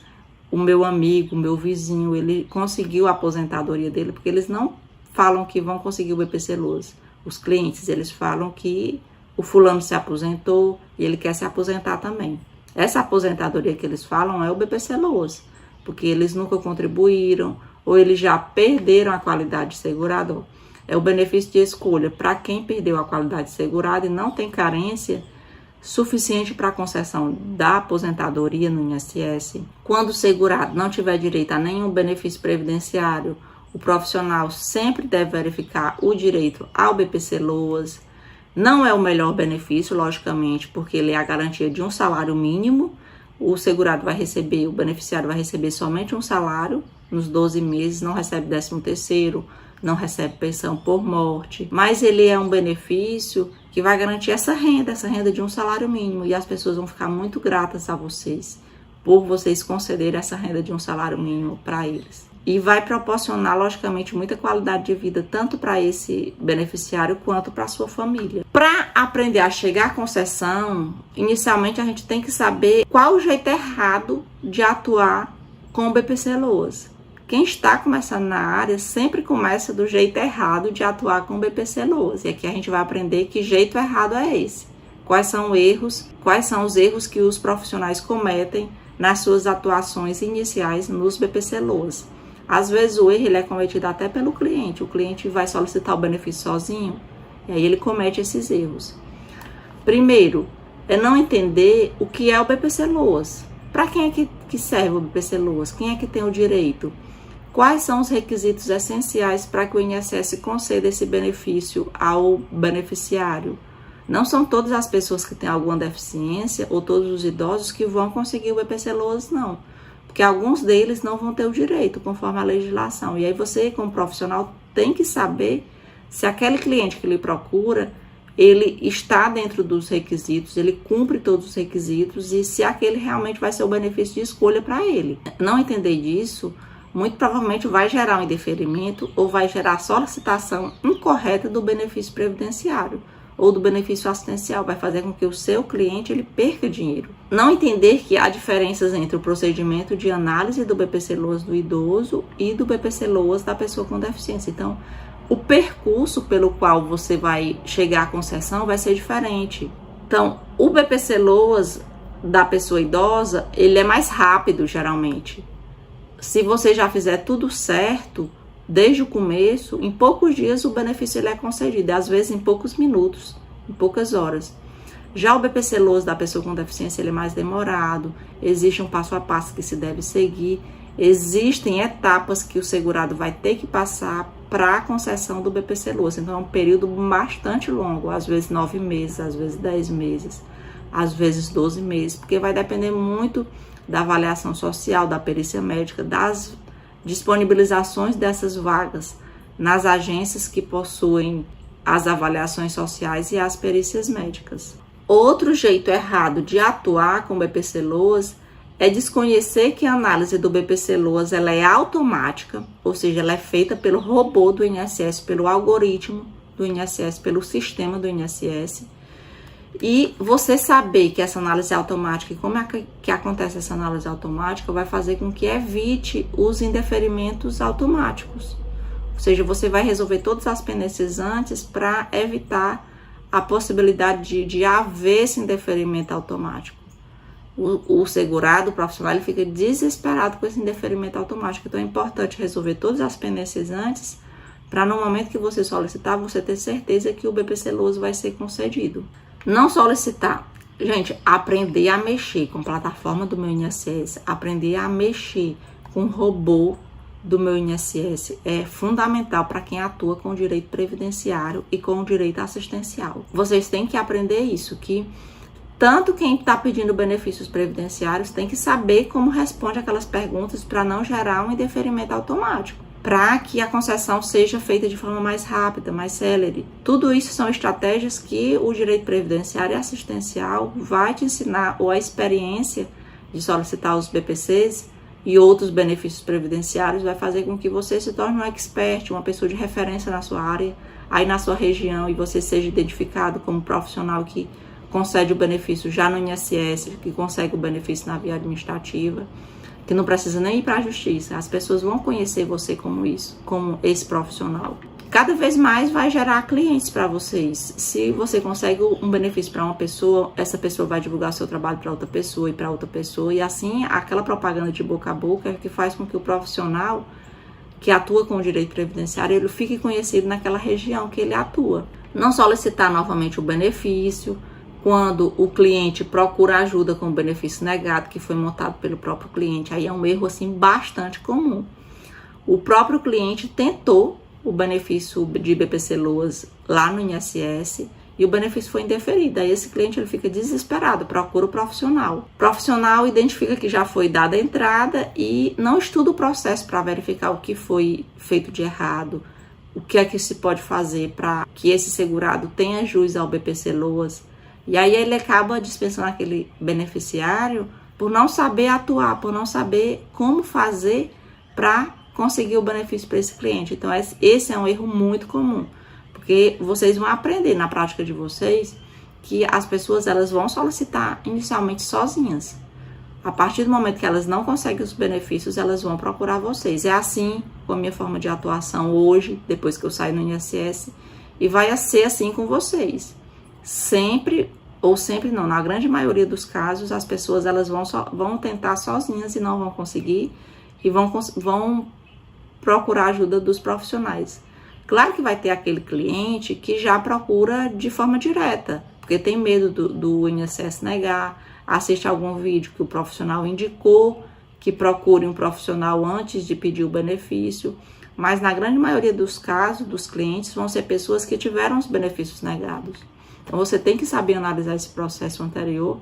o meu amigo, o meu vizinho, ele conseguiu a aposentadoria dele, porque eles não falam que vão conseguir o BPC Loas. Os clientes, eles falam que o fulano se aposentou e ele quer se aposentar também. Essa aposentadoria que eles falam é o BPC Loas, porque eles nunca contribuíram ou eles já perderam a qualidade de segurado. É o benefício de escolha para quem perdeu a qualidade de segurado e não tem carência suficiente para a concessão da aposentadoria no INSS. Quando o segurado não tiver direito a nenhum benefício previdenciário O profissional sempre deve verificar o direito ao BPC-Loas. Não é o melhor benefício, logicamente, porque ele é a garantia de um salário mínimo. O segurado vai receber, o beneficiário vai receber somente um salário nos 12 meses, não recebe 13º, não recebe pensão por morte. Mas ele é um benefício que vai garantir essa renda de um salário mínimo. E as pessoas vão ficar muito gratas a vocês por vocês concederem essa renda de um salário mínimo para eles. E vai proporcionar, logicamente, muita qualidade de vida, tanto para esse beneficiário quanto para a sua família. Para aprender a chegar à concessão, inicialmente a gente tem que saber qual o jeito errado de atuar com o BPC-Loas. Quem está começando na área sempre começa do jeito errado de atuar com o BPC-Loas. E aqui a gente vai aprender que jeito errado é esse. Quais são os erros que os profissionais cometem nas suas atuações iniciais nos BPC-Loas. Às vezes o erro ele é cometido até pelo cliente. O cliente vai solicitar o benefício sozinho e aí ele comete esses erros. Primeiro, é não entender o que é o BPC-Loas. Para quem é que serve o BPC-Loas? Quem é que tem o direito? Quais são os requisitos essenciais para que o INSS conceda esse benefício ao beneficiário? Não são todas as pessoas que têm alguma deficiência ou todos os idosos que vão conseguir o BPC-Loas, não. Porque alguns deles não vão ter o direito, conforme a legislação. E aí você, como profissional, tem que saber se aquele cliente que lhe procura, ele está dentro dos requisitos, ele cumpre todos os requisitos e se aquele realmente vai ser o benefício de escolha para ele. Não entender disso, muito provavelmente vai gerar um indeferimento ou vai gerar solicitação incorreta do benefício previdenciário ou do benefício assistencial, vai fazer com que o seu cliente ele perca dinheiro. Não entender que há diferenças entre o procedimento de análise do BPC-Loas do idoso e do BPC-Loas da pessoa com deficiência. Então, o percurso pelo qual você vai chegar à concessão vai ser diferente. Então, o BPC-Loas da pessoa idosa, ele é mais rápido, geralmente. Se você já fizer tudo certo, desde o começo, em poucos dias o benefício ele é concedido, às vezes em poucos minutos, em poucas horas. Já o BPC-Loas da pessoa com deficiência ele é mais demorado, existe um passo a passo que se deve seguir, existem etapas que o segurado vai ter que passar para a concessão do BPC-Loas. Então é um período bastante longo, às vezes 9 meses, às vezes 10 meses, às vezes 12 meses, porque vai depender muito da avaliação social, da perícia médica, das disponibilizações dessas vagas nas agências que possuem as avaliações sociais e as perícias médicas. Outro jeito errado de atuar com o BPC-Loas é desconhecer que a análise do BPC-Loas ela é automática, ou seja, ela é feita pelo robô do INSS, pelo algoritmo do INSS, pelo sistema do INSS. E você saber que essa análise é automática e como é que acontece essa análise automática vai fazer com que evite os indeferimentos automáticos. Ou seja, você vai resolver todas as pendências antes para evitar a possibilidade de haver esse indeferimento automático. O segurado, o profissional, ele fica desesperado com esse indeferimento automático. Então é importante resolver todas as pendências antes para no momento que você solicitar, você ter certeza que o BPC-Loas vai ser concedido. Não solicitar. Gente, aprender a mexer com a plataforma do meu INSS, aprender a mexer com o robô do meu INSS é fundamental para quem atua com o direito previdenciário e com o direito assistencial. Vocês têm que aprender isso, que tanto quem está pedindo benefícios previdenciários tem que saber como responde aquelas perguntas para não gerar um indeferimento automático, para que a concessão seja feita de forma mais rápida, mais célere. Tudo isso são estratégias que o direito previdenciário e assistencial vai te ensinar, ou a experiência de solicitar os BPCs e outros benefícios previdenciários vai fazer com que você se torne um expert, uma pessoa de referência na sua área, aí na sua região, e você seja identificado como profissional que concede o benefício já no INSS, que consegue o benefício na via administrativa, que não precisa nem ir para a justiça. As pessoas vão conhecer você como isso, como esse profissional. Cada vez mais vai gerar clientes para vocês. Se você consegue um benefício para uma pessoa, essa pessoa vai divulgar seu trabalho para outra pessoa e para outra pessoa. E assim, aquela propaganda de boca a boca é que faz com que o profissional que atua com o direito previdenciário, ele fique conhecido naquela região que ele atua. Não solicitar novamente o benefício quando o cliente procura ajuda com o benefício negado, que foi montado pelo próprio cliente. Aí é um erro assim bastante comum. o próprio cliente tentou o benefício de BPC Loas lá no INSS e o benefício foi indeferido. Aí esse cliente ele fica desesperado, procura o profissional. O profissional identifica que já foi dada a entrada e não estuda o processo para verificar o que foi feito de errado, o que é que se pode fazer para que esse segurado tenha jus ao BPC Loas. E aí ele acaba dispensando aquele beneficiário por não saber atuar, por não saber como fazer para conseguir o benefício para esse cliente. Então esse é um erro muito comum, porque vocês vão aprender na prática de vocês que as pessoas elas vão solicitar inicialmente sozinhas. A partir do momento que elas não conseguem os benefícios, elas vão procurar vocês. É assim com a minha forma de atuação hoje, depois que eu saio no INSS, e vai ser assim com vocês. Sempre, ou sempre não, na grande maioria dos casos, as pessoas elas vão tentar sozinhas e não vão conseguir, e vão procurar ajuda dos profissionais. Claro que vai ter aquele cliente que já procura de forma direta, porque tem medo do INSS negar, assiste algum vídeo que o profissional indicou, que procure um profissional antes de pedir o benefício, mas na grande maioria dos casos, dos clientes, vão ser pessoas que tiveram os benefícios negados. Então você tem que saber analisar esse processo anterior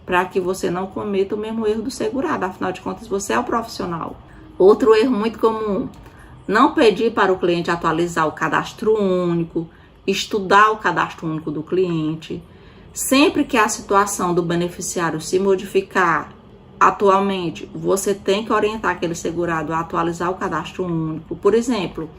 para que você não cometa o mesmo erro do segurado, afinal de contas você é o profissional. Outro erro muito comum, não pedir para o cliente atualizar o cadastro único, estudar o cadastro único do cliente. Sempre que a situação do beneficiário se modificar atualmente, você tem que orientar aquele segurado a atualizar o cadastro único. Por exemplo,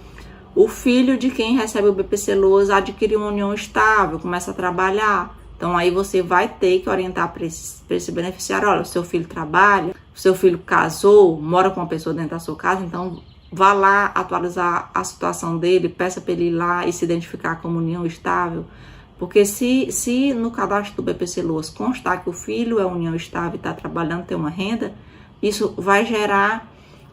o filho de quem recebe o BPC Loas adquire uma união estável, começa a trabalhar. Então aí você vai ter que orientar para esse beneficiário, olha, o seu filho trabalha, o seu filho casou, mora com uma pessoa dentro da sua casa, então vá lá atualizar a situação dele, peça para ele ir lá e se identificar como união estável. Porque se no cadastro do BPC Loas constar que o filho é união estável e está trabalhando, tem uma renda, isso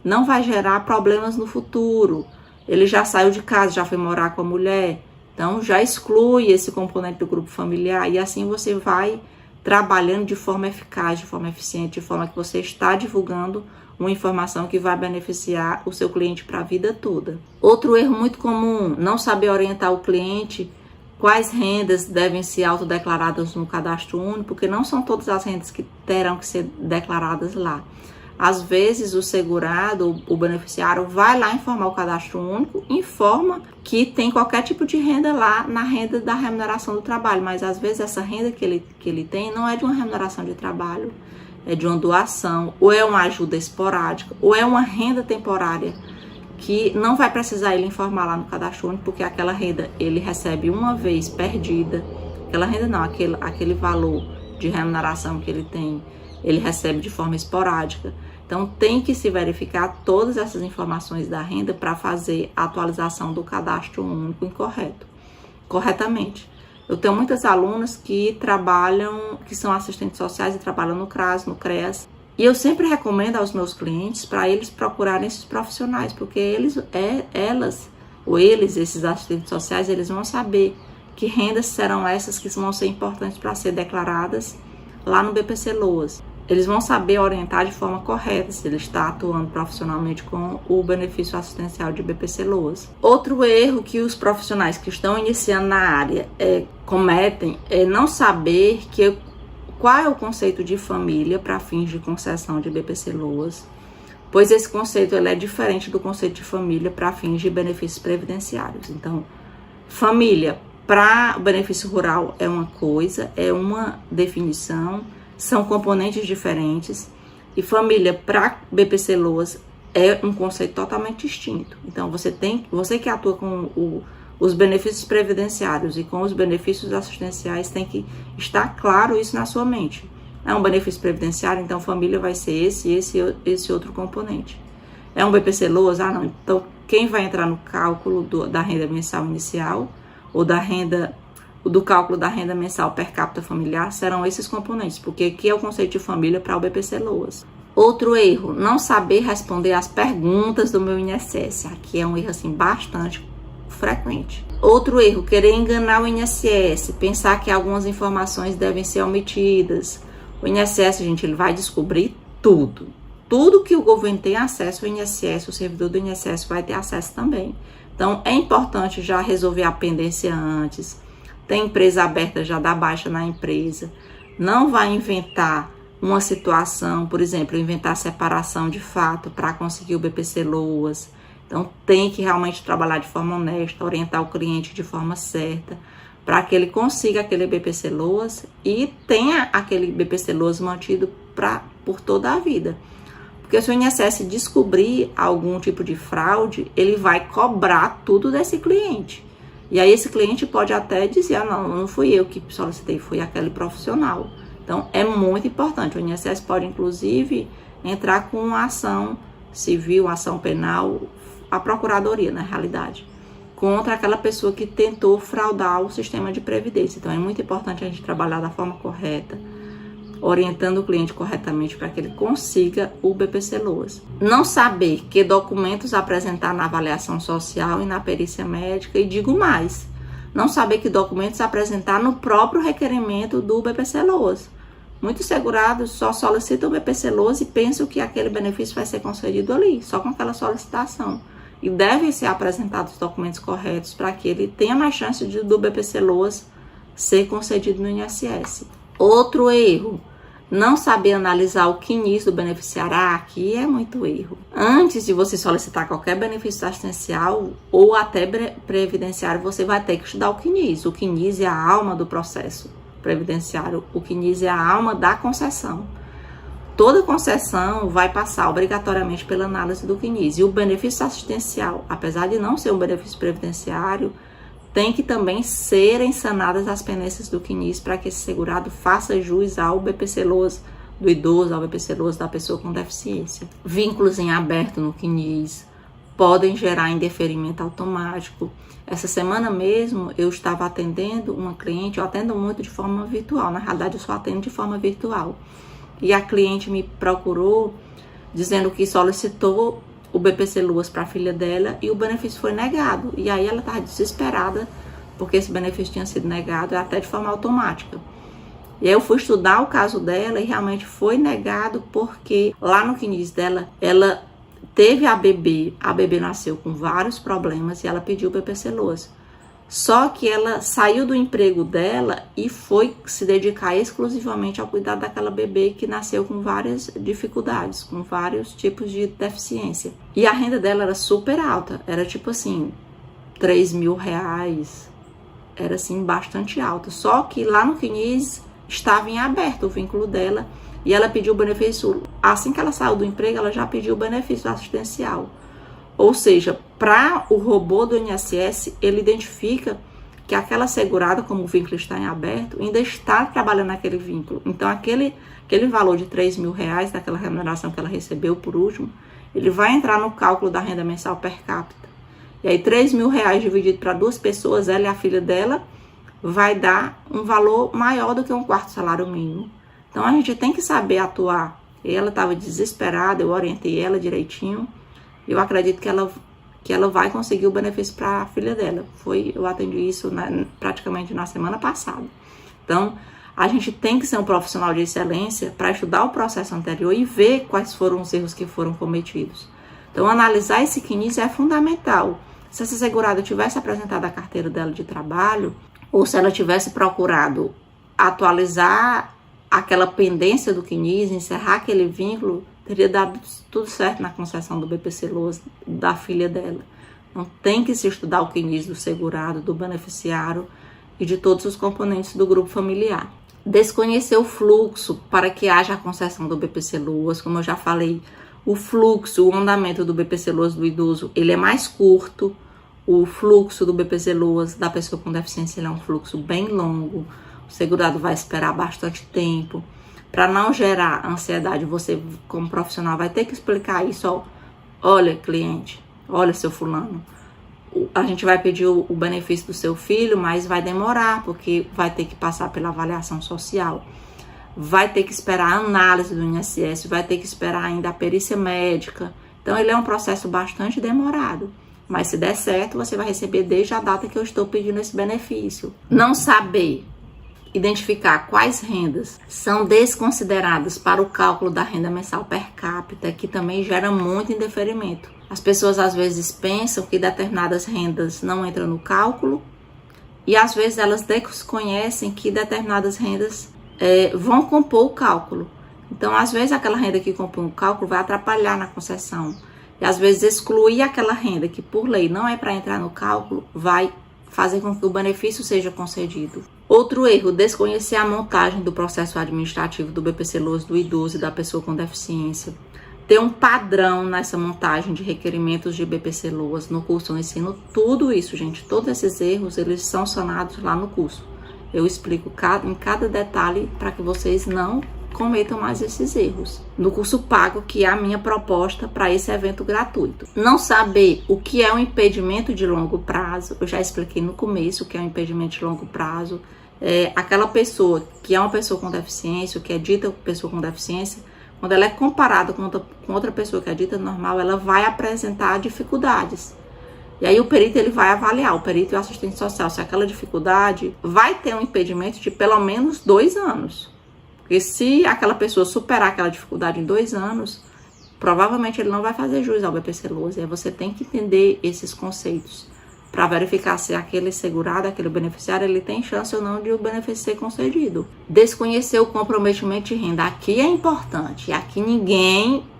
não vai gerar problemas no futuro. Ele já saiu de casa, já foi morar com a mulher, então já exclui esse componente do grupo familiar e assim você vai trabalhando de forma eficaz, de forma eficiente, de forma que você está divulgando uma informação que vai beneficiar o seu cliente para a vida toda. Outro erro muito comum, não saber orientar o cliente quais rendas devem ser autodeclaradas no cadastro único, porque não são todas as rendas que terão que ser declaradas lá. Às vezes o segurado, o beneficiário, vai lá informar o cadastro único, informa que tem qualquer tipo de renda lá na renda da remuneração do trabalho, mas às vezes essa renda que ele tem não é de uma remuneração de trabalho, é de uma doação, ou é uma ajuda esporádica, ou é uma renda temporária, que não vai precisar ele informar lá no cadastro único, porque aquela renda ele recebe uma vez perdida, aquela renda não, aquele valor de remuneração que ele tem, ele recebe de forma esporádica. Então tem que se verificar todas essas informações da renda para fazer a atualização do cadastro único corretamente. Eu tenho muitas alunas que trabalham, que são assistentes sociais e trabalham no CRAS, no CREAS, e eu sempre recomendo aos meus clientes para eles procurarem esses profissionais, porque esses assistentes sociais, eles vão saber que rendas serão essas que vão ser importantes para ser declaradas lá no BPC Loas. Eles vão saber orientar de forma correta se ele está atuando profissionalmente com o benefício assistencial de BPC Loas. Outro erro que os profissionais que estão iniciando na área cometem é não saber qual é o conceito de família para fins de concessão de BPC Loas, pois esse conceito ele é diferente do conceito de família para fins de benefícios previdenciários. Então, família para o benefício rural é uma coisa, é uma definição, são componentes diferentes, e família para BPC Loas é um conceito totalmente distinto. Então, você que atua com os benefícios previdenciários e com os benefícios assistenciais tem que estar claro isso na sua mente. É um benefício previdenciário, então família vai ser esse outro componente. É um BPC Loas? Ah, não. Então, quem vai entrar no cálculo da renda mensal inicial ou do cálculo da renda mensal per capita familiar serão esses componentes, porque aqui é o conceito de família para o BPC Loas. Outro erro, não saber responder às perguntas do meu INSS. Aqui é um erro assim bastante frequente. Outro erro, querer enganar o INSS, pensar que algumas informações devem ser omitidas. O INSS, gente, ele vai descobrir tudo tudo que o governo tem acesso, o INSS, o servidor do INSS vai ter acesso também. Então, é importante já resolver a pendência antes. Tem empresa aberta, já dá baixa na empresa. Não vai inventar uma situação, por exemplo, inventar separação de fato para conseguir o BPC-Loas. Então, tem que realmente trabalhar de forma honesta, orientar o cliente de forma certa, para que ele consiga aquele BPC-Loas e tenha aquele BPC-Loas mantido por toda a vida. Porque se o INSS descobrir algum tipo de fraude, ele vai cobrar tudo desse cliente. E aí esse cliente pode até dizer, não fui eu que solicitei, foi aquele profissional. Então, é muito importante. O INSS pode, inclusive, entrar com uma ação civil, uma ação penal, a procuradoria, na realidade, contra aquela pessoa que tentou fraudar o sistema de previdência. Então, é muito importante a gente trabalhar da forma correta, orientando o cliente corretamente para que ele consiga o BPC-Loas. Não saber que documentos apresentar na avaliação social e na perícia médica, e digo mais, não saber que documentos apresentar no próprio requerimento do BPC-Loas. Muitos segurados só solicitam o BPC-Loas e pensam que aquele benefício vai ser concedido ali, só com aquela solicitação. E devem ser apresentados os documentos corretos para que ele tenha mais chance do BPC-Loas ser concedido no INSS. Outro erro, não saber analisar o CNIS do beneficiário. Aqui é muito erro. Antes de você solicitar qualquer benefício assistencial ou até previdenciário, você vai ter que estudar o CNIS. O CNIS é a alma do processo previdenciário. O CNIS é a alma da concessão. Toda concessão vai passar obrigatoriamente pela análise do CNIS. E o benefício assistencial, apesar de não ser um benefício previdenciário, tem que também serem sanadas as pendências do CNIS para que esse segurado faça jus ao BPC-Loas do idoso, ao BPC-Loas da pessoa com deficiência. Vínculos em aberto no CNIS podem gerar indeferimento automático. Essa semana mesmo eu estava atendendo uma cliente, eu atendo muito de forma virtual, na realidade eu só atendo de forma virtual. E a cliente me procurou dizendo que solicitou o BPC-Loas para a filha dela e o benefício foi negado. E aí ela estava desesperada porque esse benefício tinha sido negado até de forma automática. E aí eu fui estudar o caso dela e realmente foi negado porque lá no CNIS dela, ela teve a bebê nasceu com vários problemas e ela pediu o BPC-Loas. Só que ela saiu do emprego dela e foi se dedicar exclusivamente ao cuidado daquela bebê que nasceu com várias dificuldades, com vários tipos de deficiência. E a renda dela era super alta, era tipo assim, R$3.000, era assim, bastante alta. Só que lá no CNIS estava em aberto o vínculo dela e ela pediu o benefício, assim que ela saiu do emprego, ela já pediu o benefício assistencial. Ou seja, para o robô do INSS, ele identifica que aquela segurada, como o vínculo está em aberto, ainda está trabalhando naquele vínculo. Então, aquele valor de R$3.000, daquela remuneração que ela recebeu por último, ele vai entrar no cálculo da renda mensal per capita. E aí, R$3.000 dividido para duas pessoas, ela e a filha dela, vai dar um valor maior do que um quarto salário mínimo. Então, a gente tem que saber atuar. Ela estava desesperada, eu orientei ela direitinho. Eu acredito que ela vai conseguir o benefício para a filha dela. Eu atendi isso praticamente na semana passada. Então, a gente tem que ser um profissional de excelência para estudar o processo anterior e ver quais foram os erros que foram cometidos. Então, analisar esse CNIS é fundamental. Se essa segurada tivesse apresentado a carteira dela de trabalho, ou se ela tivesse procurado atualizar aquela pendência do CNIS, encerrar aquele vínculo, teria dado tudo certo na concessão do BPC-Loas da filha dela. Não tem que se estudar o CNIS do segurado, do beneficiário e de todos os componentes do grupo familiar. Desconhecer o fluxo para que haja a concessão do BPC-Loas, como eu já falei, o fluxo, o andamento do BPC-Loas do idoso, ele é mais curto. O fluxo do BPC-Loas da pessoa com deficiência, ele é um fluxo bem longo. O segurado vai esperar bastante tempo. Para não gerar ansiedade, você, como profissional, vai ter que explicar isso. Ó, olha, cliente, olha, seu fulano, a gente vai pedir o benefício do seu filho, mas vai demorar, porque vai ter que passar pela avaliação social. Vai ter que esperar a análise do INSS, vai ter que esperar ainda a perícia médica. Então, ele é um processo bastante demorado. Mas se der certo, você vai receber desde a data que eu estou pedindo esse benefício. Não saber identificar quais rendas são desconsideradas para o cálculo da renda mensal per capita, que também gera muito indeferimento. As pessoas às vezes pensam que determinadas rendas não entram no cálculo e às vezes elas desconhecem que determinadas rendas vão compor o cálculo. Então, às vezes, aquela renda que compõe o cálculo vai atrapalhar na concessão. E, às vezes, excluir aquela renda que, por lei, não é para entrar no cálculo, vai fazer com que o benefício seja concedido. Outro erro, desconhecer a montagem do processo administrativo do BPC-Loas do idoso e da pessoa com deficiência. Ter um padrão nessa montagem de requerimentos de BPC-Loas no curso eu ensino tudo isso, gente. Todos esses erros, eles são sanados lá no curso. Eu explico em cada detalhe para que vocês não cometam mais esses erros. No curso pago, que é a minha proposta para esse evento gratuito. Não saber o que é um impedimento de longo prazo, eu já expliquei no começo o que é um impedimento de longo prazo. Aquela pessoa que é uma pessoa com deficiência, ou que é dita pessoa com deficiência, quando ela é comparada com outra pessoa que é dita normal, ela vai apresentar dificuldades. E aí o perito ele vai avaliar, o perito e o assistente social, se aquela dificuldade vai ter um impedimento de pelo menos 2 anos. Porque se aquela pessoa superar aquela dificuldade em 2 anos, provavelmente ele não vai fazer jus ao BPC-Loas. E aí você tem que entender esses conceitos para verificar se aquele segurado, aquele beneficiário, ele tem chance ou não de o benefício ser concedido. Desconhecer o comprometimento de renda. Aqui é importante. Aqui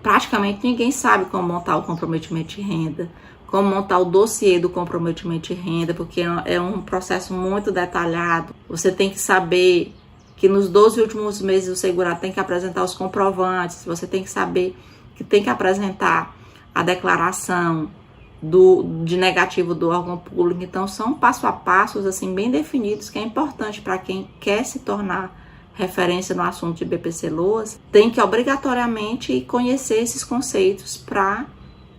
praticamente ninguém sabe como montar o comprometimento de renda, como montar o dossiê do comprometimento de renda, porque é um processo muito detalhado. Você tem que saber que nos 12 últimos meses o segurado tem que apresentar os comprovantes, você tem que saber que tem que apresentar a declaração de negativo do órgão público. Então, são passo a passos assim, bem definidos, que é importante para quem quer se tornar referência no assunto de BPC-Loas, tem que obrigatoriamente conhecer esses conceitos para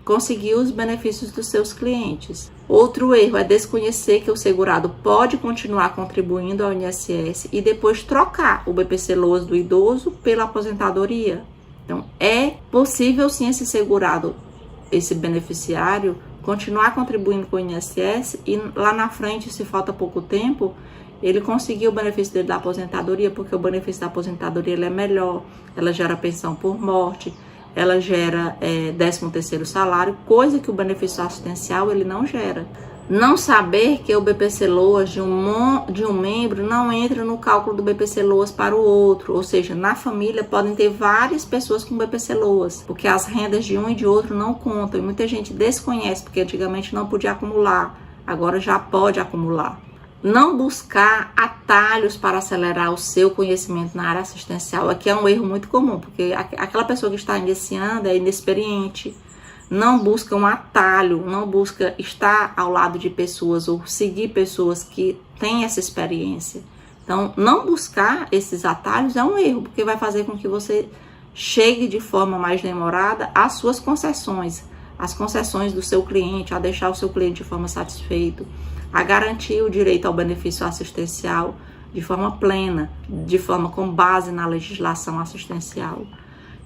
conseguir os benefícios dos seus clientes. Outro erro é desconhecer que o segurado pode continuar contribuindo ao INSS e depois trocar o BPC-Loas do idoso pela aposentadoria. Então, é possível sim esse segurado, esse beneficiário, continuar contribuindo com o INSS e lá na frente, se falta pouco tempo, ele conseguir o benefício dele da aposentadoria, porque o benefício da aposentadoria ele é melhor, ela gera pensão por morte, ela gera 13º salário, coisa que o benefício assistencial ele não gera. Não saber que o BPC-Loas de um membro não entra no cálculo do BPC-Loas para o outro, ou seja, na família podem ter várias pessoas com BPC-Loas, porque as rendas de um e de outro não contam, e muita gente desconhece, porque antigamente não podia acumular, agora já pode acumular. Não buscar atalhos para acelerar o seu conhecimento na área assistencial. Aqui é um erro muito comum, porque aquela pessoa que está iniciando é inexperiente, não busca um atalho, não busca estar ao lado de pessoas ou seguir pessoas que têm essa experiência. Então, não buscar esses atalhos é um erro, porque vai fazer com que você chegue de forma mais demorada às suas concessões, às concessões do seu cliente, a deixar o seu cliente de forma satisfeito, a garantir o direito ao benefício assistencial de forma plena, de forma com base na legislação assistencial.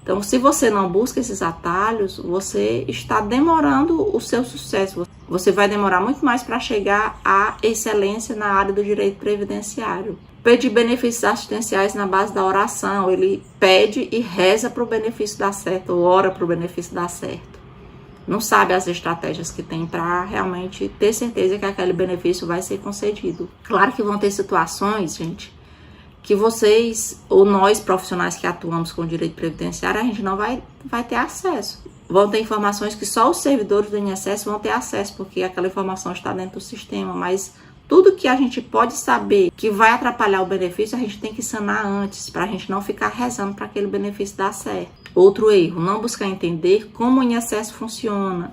Então, se você não busca esses atalhos, você está demorando o seu sucesso. Você vai demorar muito mais para chegar à excelência na área do direito previdenciário. Pedir benefícios assistenciais na base da oração. Ele pede e reza para o benefício dar certo, ou ora para o benefício dar certo. Não sabe as estratégias que tem para realmente ter certeza que aquele benefício vai ser concedido. Claro que vão ter situações, gente, que vocês, ou nós profissionais que atuamos com o direito previdenciário, a gente não vai ter acesso. Vão ter informações que só os servidores do INSS vão ter acesso, porque aquela informação está dentro do sistema, mas tudo que a gente pode saber que vai atrapalhar o benefício, a gente tem que sanar antes, para a gente não ficar rezando para aquele benefício dar certo. Outro erro, não buscar entender como o INSS funciona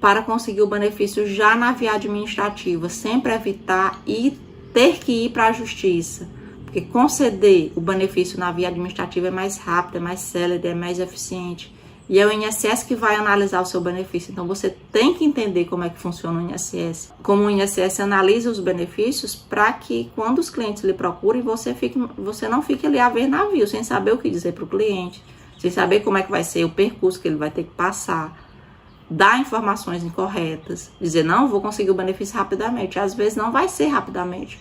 para conseguir o benefício já na via administrativa, sempre evitar e ter que ir para a justiça, porque conceder o benefício na via administrativa é mais rápido, é mais célere, é mais eficiente, e é o INSS que vai analisar o seu benefício. Então você tem que entender como é que funciona o INSS, como o INSS analisa os benefícios, para que quando os clientes lhe procurem, você não fique ali a ver navio, sem saber o que dizer para o cliente, sem saber como é que vai ser o percurso que ele vai ter que passar, dar informações incorretas, dizer, não, vou conseguir o benefício rapidamente. Às vezes não vai ser rapidamente.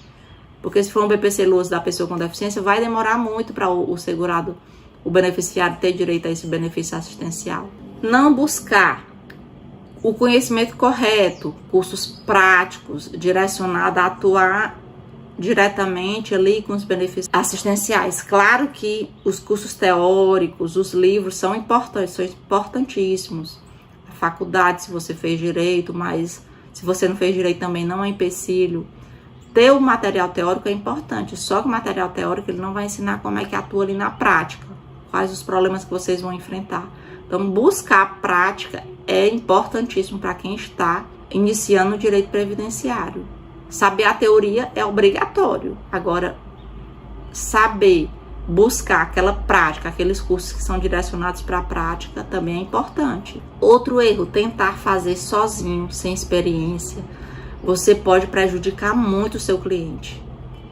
Porque se for um BPC-LOAS da pessoa com deficiência, vai demorar muito para o segurado, o beneficiário, ter direito a esse benefício assistencial. Não buscar o conhecimento correto, cursos práticos, direcionados a atuar diretamente ali com os benefícios assistenciais. Claro que os cursos teóricos, os livros são importantes, são importantíssimos. A faculdade, se você fez direito, mas se você não fez direito também não é empecilho. Ter o material teórico é importante, só que o material teórico ele não vai ensinar como é que atua ali na prática, quais os problemas que vocês vão enfrentar. Então, buscar a prática é importantíssimo para quem está iniciando o direito previdenciário. Saber a teoria é obrigatório. Agora, saber buscar aquela prática, aqueles cursos que são direcionados para a prática também é importante. Outro erro, tentar fazer sozinho, sem experiência. Você pode prejudicar muito o seu cliente.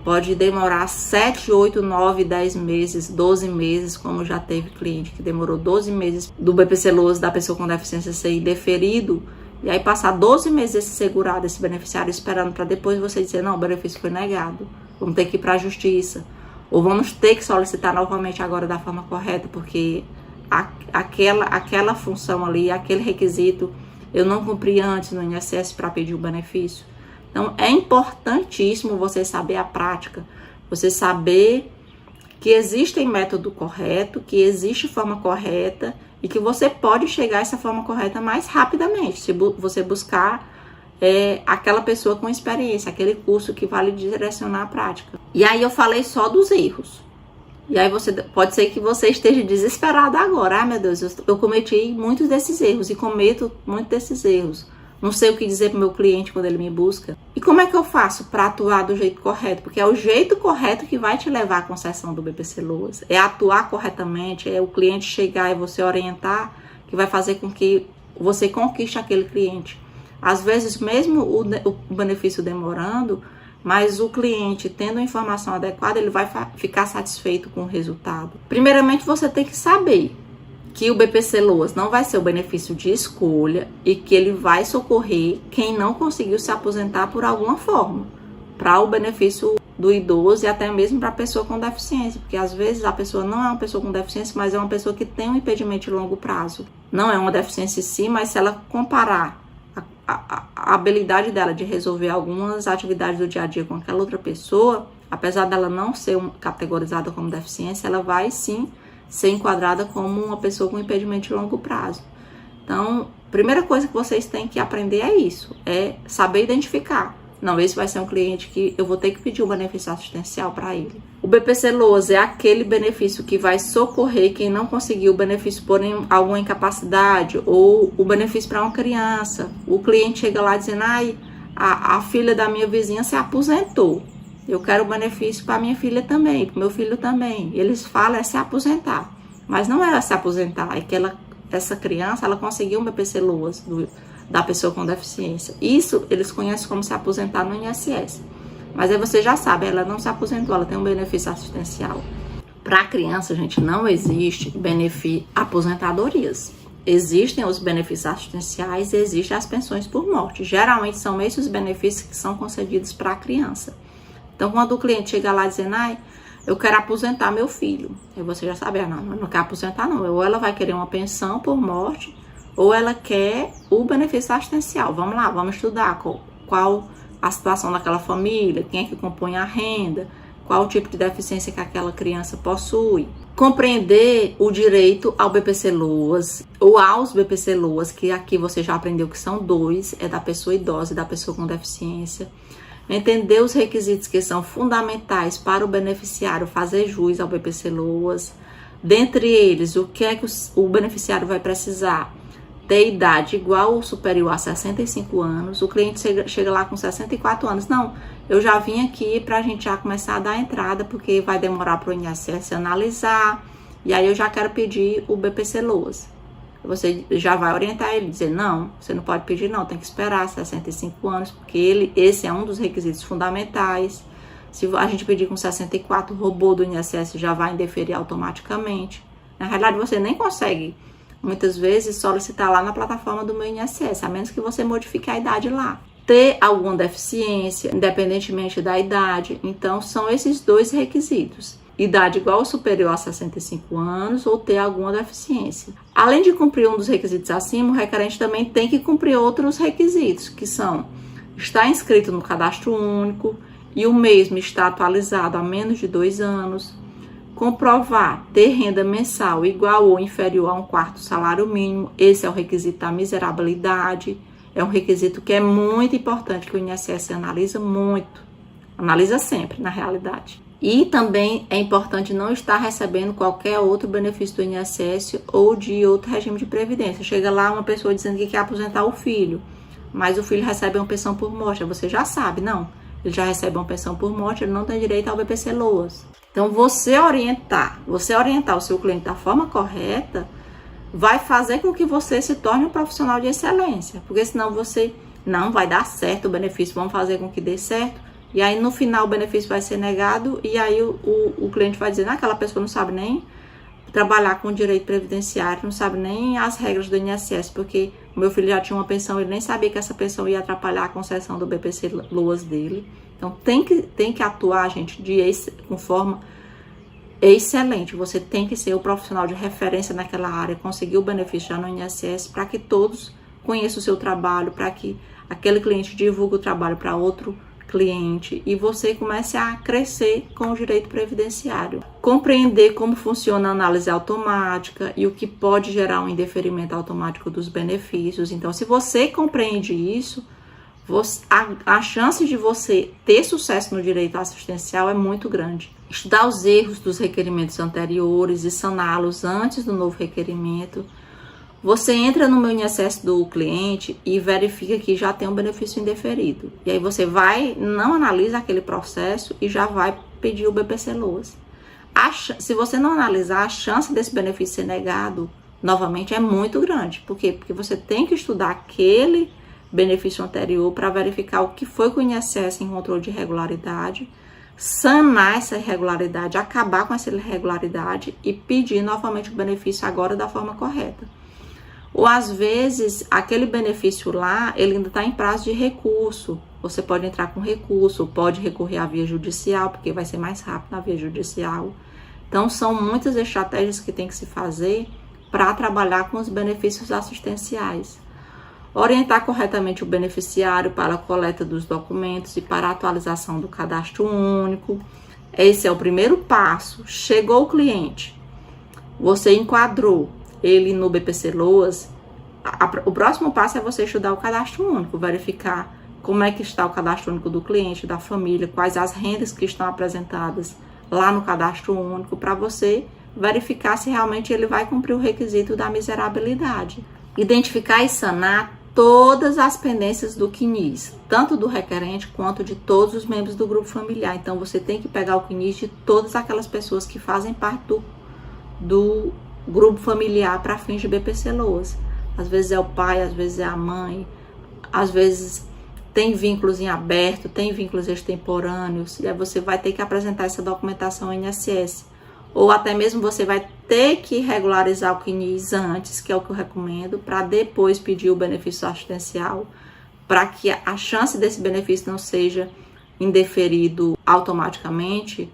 Pode demorar 7, 8, 9, 10 meses, 12 meses, como já teve cliente que demorou 12 meses do BPC-LOAS da pessoa com deficiência ser indeferido, e aí passar 12 meses esse segurado, esse beneficiário, esperando para depois você dizer, não, o benefício foi negado, vamos ter que ir para a justiça, ou vamos ter que solicitar novamente agora da forma correta, porque aquela função ali, aquele requisito, eu não cumpri antes no INSS para pedir o benefício. Então, é importantíssimo você saber a prática, você saber que existe método correto, que existe forma correta e que você pode chegar a essa forma correta mais rapidamente, se você buscar aquela pessoa com experiência, aquele curso que vai lhe direcionar a prática. E aí eu falei só dos erros. E aí pode ser que você esteja desesperado agora. Ah, meu Deus, eu cometi muitos desses erros e cometo muitos desses erros. Não sei o que dizer para o meu cliente quando ele me busca. E como é que eu faço para atuar do jeito correto? Porque é o jeito correto que vai te levar à concessão do BPC-LOAS. É atuar corretamente, é o cliente chegar e você orientar, que vai fazer com que você conquiste aquele cliente. Às vezes, mesmo o benefício demorando, mas o cliente tendo a informação adequada, ele vai ficar satisfeito com o resultado. Primeiramente, você tem que saber que o BPC-LOAS não vai ser o benefício de escolha e que ele vai socorrer quem não conseguiu se aposentar por alguma forma, para o benefício do idoso e até mesmo para a pessoa com deficiência, porque às vezes a pessoa não é uma pessoa com deficiência, mas é uma pessoa que tem um impedimento de longo prazo. Não é uma deficiência em si, mas se ela comparar a habilidade dela de resolver algumas atividades do dia a dia com aquela outra pessoa, apesar dela não ser categorizada como deficiência, ela vai sim ser enquadrada como uma pessoa com impedimento de longo prazo. Então, a primeira coisa que vocês têm que aprender é isso, é saber identificar. Não, esse vai ser um cliente que eu vou ter que pedir um benefício assistencial para ele. O BPC-LOAS é aquele benefício que vai socorrer quem não conseguiu o benefício por alguma incapacidade ou o benefício para uma criança. O cliente chega lá dizendo, a filha da minha vizinha se aposentou. Eu quero o benefício para minha filha também, para o meu filho também. Eles falam é se aposentar, mas não é se aposentar, é que essa criança ela conseguiu um BPC-LOAS da pessoa com deficiência. Isso eles conhecem como se aposentar no INSS. Mas aí você já sabe, ela não se aposentou, ela tem um benefício assistencial. Para a criança, gente, não existe aposentadorias. Existem os benefícios assistenciais e existem as pensões por morte. Geralmente são esses os benefícios que são concedidos para a criança. Então, quando o cliente chega lá dizendo, eu quero aposentar meu filho, aí você já sabe, não quer aposentar não. Ou ela vai querer uma pensão por morte, ou ela quer o benefício assistencial. Vamos lá, vamos estudar qual a situação daquela família, quem é que compõe a renda, qual o tipo de deficiência que aquela criança possui. Compreender o direito ao BPC-LOAS ou aos BPC-LOAS, que aqui você já aprendeu que são 2, é da pessoa idosa e da pessoa com deficiência. Entender os requisitos que são fundamentais para o beneficiário fazer jus ao BPC-LOAS. Dentre eles, o que é que o beneficiário vai precisar? Ter idade igual ou superior a 65 anos. O cliente chega lá com 64 anos. Não, eu já vim aqui para a gente já começar a dar entrada, porque vai demorar para o INSS analisar. E aí eu já quero pedir o BPC-LOAS. Você já vai orientar ele, dizer, não, você não pode pedir não, tem que esperar 65 anos, porque esse é um dos requisitos fundamentais. Se a gente pedir com 64, o robô do INSS já vai indeferir automaticamente. Na realidade, você nem consegue, muitas vezes, solicitar lá na plataforma do meu INSS, a menos que você modifique a idade lá. ter alguma deficiência, independentemente da idade. Então, são esses dois requisitos: idade igual ou superior a 65 anos ou ter alguma deficiência. Além de cumprir um dos requisitos acima, o requerente também tem que cumprir outros requisitos, que são estar inscrito no cadastro único e o mesmo está atualizado há menos de 2 anos, comprovar ter renda mensal igual ou inferior a 1/4 salário mínimo. Esse é o requisito da miserabilidade. É um requisito que é muito importante, que o INSS analisa muito. Analisa sempre, na realidade. E também é importante não estar recebendo qualquer outro benefício do INSS ou de outro regime de previdência. Chega lá uma pessoa dizendo que quer aposentar o filho, mas o filho recebe uma pensão por morte. Você já sabe, não. Ele já recebe uma pensão por morte, ele não tem direito ao BPC-Loas. Então, você orientar o seu cliente da forma correta vai fazer com que você se torne um profissional de excelência, porque senão você não vai dar certo o benefício, vamos fazer com que dê certo, e aí no final o benefício vai ser negado, e aí o cliente vai dizer, aquela pessoa não sabe nem trabalhar com direito previdenciário, não sabe nem as regras do INSS, porque o meu filho já tinha uma pensão, ele nem sabia que essa pensão ia atrapalhar a concessão do BPC-Loas dele. Então tem que atuar, gente, com forma excelente. Você tem que ser o profissional de referência naquela área, conseguir o benefício já no INSS, para que todos conheçam o seu trabalho, para que aquele cliente divulgue o trabalho para outro cliente e você comece a crescer com o direito previdenciário. Compreender como funciona a análise automática e o que pode gerar um indeferimento automático dos benefícios. Então, se você compreende isso, a chance de você ter sucesso no direito assistencial é muito grande. Estudar os erros dos requerimentos anteriores e saná-los antes do novo requerimento. Você entra no meu INSS do cliente e verifica que já tem um benefício indeferido. E aí você não analisa aquele processo e já vai pedir o BPC-Loas. Se você não analisar, a chance desse benefício ser negado novamente é muito grande. Por quê? Porque você tem que estudar aquele benefício anterior para verificar o que foi que o INSS encontrou de irregularidade, sanar essa irregularidade, acabar com essa irregularidade e pedir novamente o benefício agora da forma correta. Ou às vezes, aquele benefício lá, ele ainda está em prazo de recurso. Você pode entrar com recurso, pode recorrer à via judicial, porque vai ser mais rápido na via judicial. Então, são muitas estratégias que tem que se fazer para trabalhar com os benefícios assistenciais. Orientar corretamente o beneficiário para a coleta dos documentos e para a atualização do cadastro único. Esse é o primeiro passo. Chegou o cliente, você enquadrou ele no BPC-Loas, o próximo passo é você estudar o cadastro único, verificar como é que está o cadastro único do cliente, da família, quais as rendas que estão apresentadas lá no cadastro único, para você verificar se realmente ele vai cumprir o requisito da miserabilidade. Identificar e sanar todas as pendências do CNIS, tanto do requerente quanto de todos os membros do grupo familiar. Então, você tem que pegar o CNIS de todas aquelas pessoas que fazem parte do grupo familiar para fins de BPC-Loas. Às vezes é o pai, às vezes é a mãe, às vezes tem vínculos em aberto, tem vínculos extemporâneos, e aí você vai ter que apresentar essa documentação ao INSS. Ou até mesmo você vai ter que regularizar o CNIS antes, que é o que eu recomendo, para depois pedir o benefício assistencial, para que a chance desse benefício não seja indeferido automaticamente,